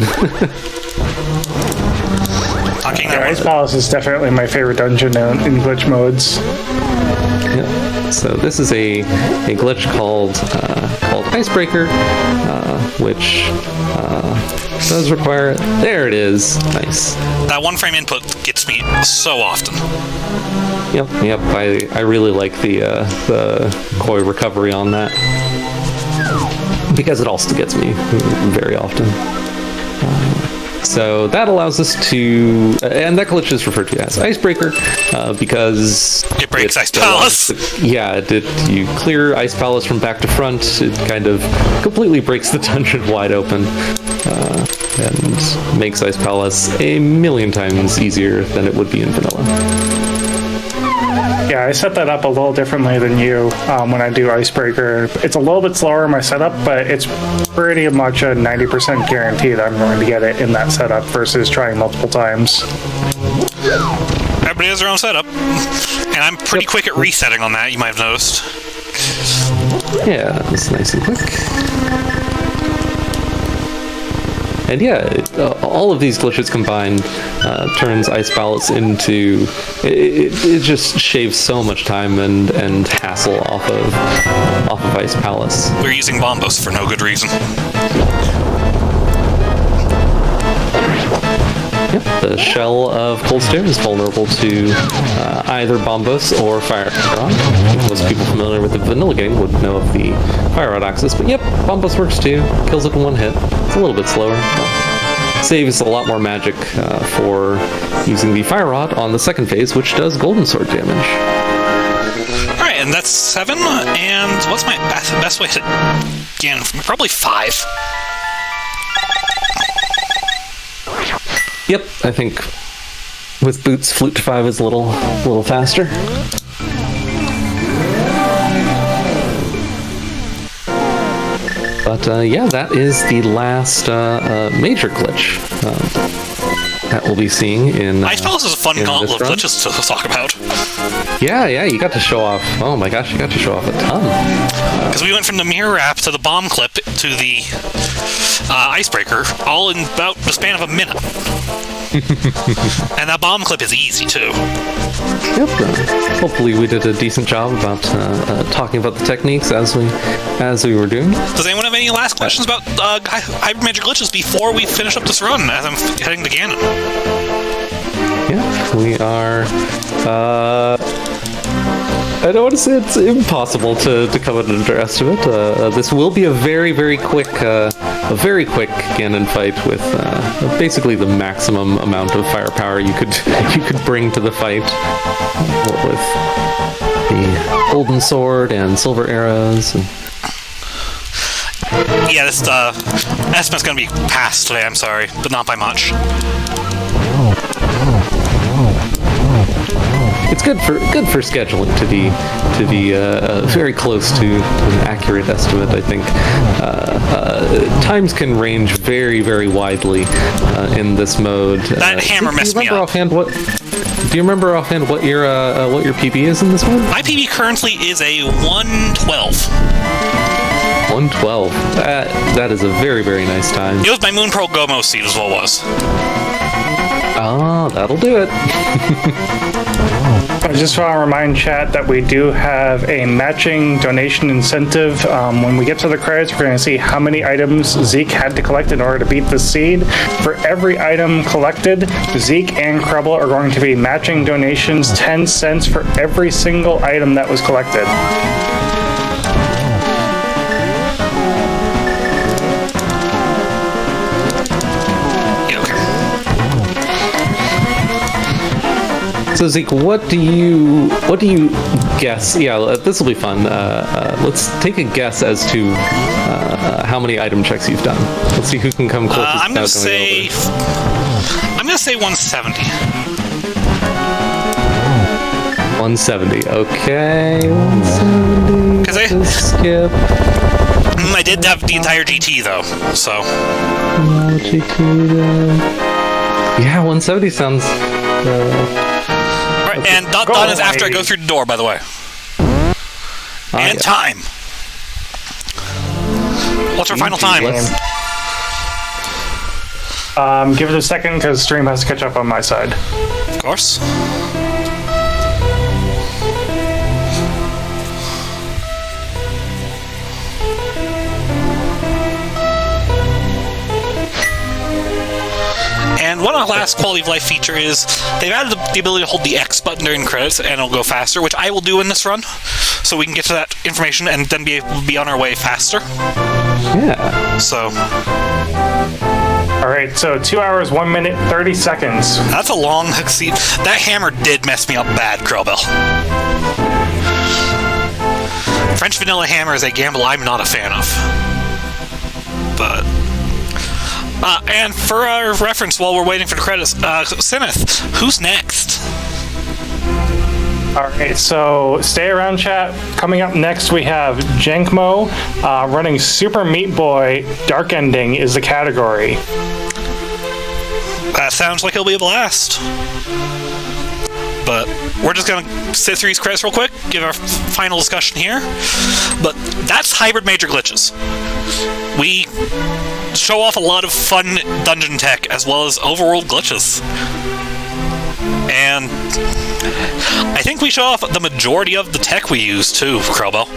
Ice Palace is definitely my favorite dungeon in glitch modes. Yeah. So this is a glitch called Icebreaker, which does require. There it is. Nice. That one frame input gets me so often. Yep. I really like the koi recovery on that because it also gets me very often. So that allows us to, and that glitch is referred to as Icebreaker because it breaks Ice Palace. You clear Ice Palace from back to front. It kind of completely breaks the dungeon wide open and makes Ice Palace a million times easier than it would be in vanilla. Yeah, I set that up a little differently than you when I do Icebreaker. It's a little bit slower in my setup, but it's pretty much a 90% guarantee that I'm going to get it in that setup versus trying multiple times. Everybody has their own setup, and I'm pretty quick at resetting on that, you might have noticed. Yeah, it's nice and quick. And yeah, all of these glitches combined turns Ice Palace into... It just shaves so much time and hassle off of Ice Palace. We're using Bombos for no good reason. Yep, the shell of Cold Stare is vulnerable to either Bombos or Fire Rod. Most people familiar with the vanilla game would know of the Fire Rod axis, but yep, Bombos works too. Kills it in one hit. It's a little bit slower. Saves a lot more magic for using the Fire Rod on the second phase, which does Golden Sword damage. Alright, and that's 7, and what's my best way to Ganon? Probably 5. Yep, I think with boots, flute to 5 is a little faster. But yeah, that is the last major glitch that we'll be seeing in. Ice Palace is a fun gauntlet of glitches to talk about. Yeah, you got to show off. Oh my gosh, you got to show off a ton. Because we went from the mirror wrap to the bomb clip to the Icebreaker, all in about the span of a minute. And that bomb clip is easy too. Yep. Hopefully, we did a decent job about talking about the techniques as we were doing. Does anyone have any last questions about hybrid major glitches before we finish up this run as I'm heading to Ganon? Yeah, we are. I don't want to say it's impossible to come at an underestimate. This will be a very, very quick Ganon fight with basically the maximum amount of firepower you could bring to the fight with the golden sword and silver arrows. Yeah, this estimate's gonna be passed today. I'm sorry, but not by much. It's good for scheduling to be very close to an accurate estimate. I think times can range very, very widely in this mode. That hammer messed me up. Do you remember offhand what your PB is in this one? My PB currently is a 112. 112. That is a very, very nice time. It was my Moon Pearl Gomo seed is what it was. Ah, that'll do it. I just want to remind chat that we do have a matching donation incentive. When we get to the credits, we're going to see how many items Zeke had to collect in order to beat the seed. For every item collected, Zeke and Crubble are going to be matching donations 10 cents for every single item that was collected. So Zeke, what do you guess? Yeah, this will be fun. Let's take a guess as to how many item checks you've done. Let's see who can come closest. I'm gonna say 170. 170. Okay, 170. Because skip. I did have the entire GT though, so. No GT though. Yeah, 170 sounds. Alright, and dot is after I go through the door, by the way. And yeah. time. What's our final time? Give it a second because stream has to catch up on my side. Of course. And one of the last quality of life feature is they've added the ability to hold the X button during credits and it'll go faster, which I will do in this run, so we can get to that information and then be able to be on our way faster. Yeah. So. Alright, so 2 hours, 1 minute, 30 seconds. That's a long succeed. That hammer did mess me up bad, Crowbell. French Vanilla Hammer is a gamble I'm not a fan of. But. And for our reference, while we're waiting for the credits, Sineth, who's next? Alright, so stay around, chat. Coming up next, we have Jenkmo running Super Meat Boy. Dark Ending is the category. That sounds like it'll be a blast. But we're just going to sit through these credits real quick, give our final discussion here. But that's Hybrid Major Glitches. We show off a lot of fun dungeon tech as well as overworld glitches. And I think we show off the majority of the tech we use too, Crowbell.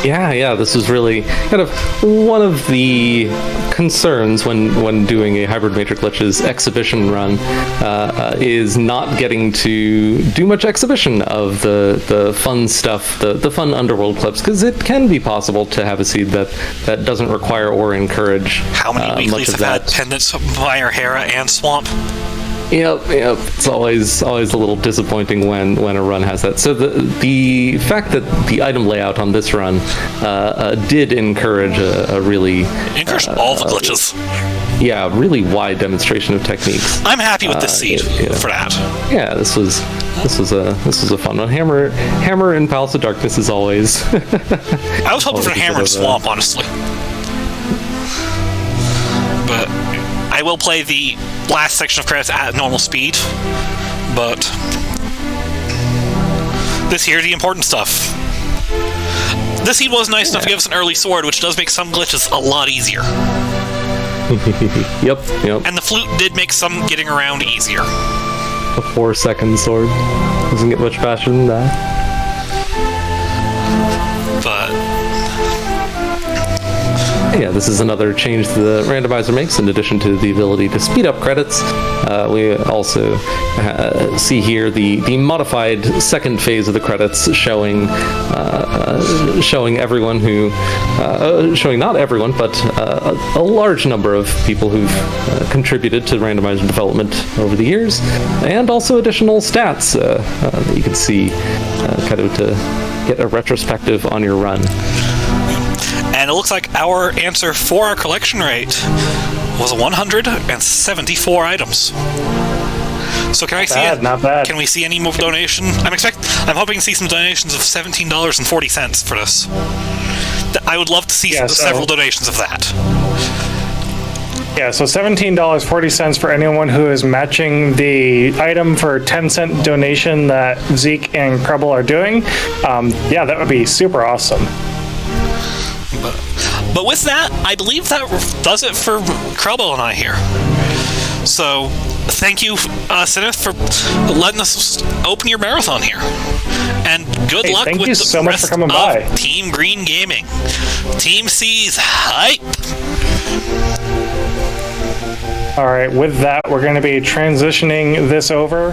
Yeah, this is really kind of one of the concerns when doing a Hybrid Major Glitches exhibition run is not getting to do much exhibition of the fun stuff, the fun underworld clips, because it can be possible to have a seed that doesn't require or encourage how many weeklies have had pendants by Hera and Swamp? Yep. It's always a little disappointing when a run has that. So the fact that the item layout on this run did encourage a really all the glitches. Yeah, really wide demonstration of techniques. I'm happy with this seed for that. Yeah, this was a fun one. Hammer in Palace of Darkness is always. I was hoping for Hammer and Swamp, honestly. But I will play the last section of credits at normal speed, but this here, the important stuff. This seed was nice enough to give us an early sword, which does make some glitches a lot easier. Yep. And the flute did make some getting around easier. A 4-second sword doesn't get much faster than that. But yeah, this is another change the randomizer makes in addition to the ability to speed up credits. We also see here the modified second phase of the credits showing everyone who showing not everyone but a large number of people who've contributed to randomizer development over the years, and also additional stats that you can see kind of to get a retrospective on your run. And it looks like our answer for our collection rate was 174 items. So can I see it? Not bad. Can we see any more donation? I'm hoping to see some donations of $17.40 for this. I would love to see several donations of that. Yeah, so $17.40 for anyone who is matching the item for 10-cent donation that Zeke and Crubble are doing. Yeah, that would be super awesome. But with that, I believe that does it for Crowbell and I here. So thank you, Sinith, for letting us open your marathon here. And good luck thank with you the so much rest for coming by. of Team Green Gaming. Team C's hype. All right, with that, we're going to be transitioning this over.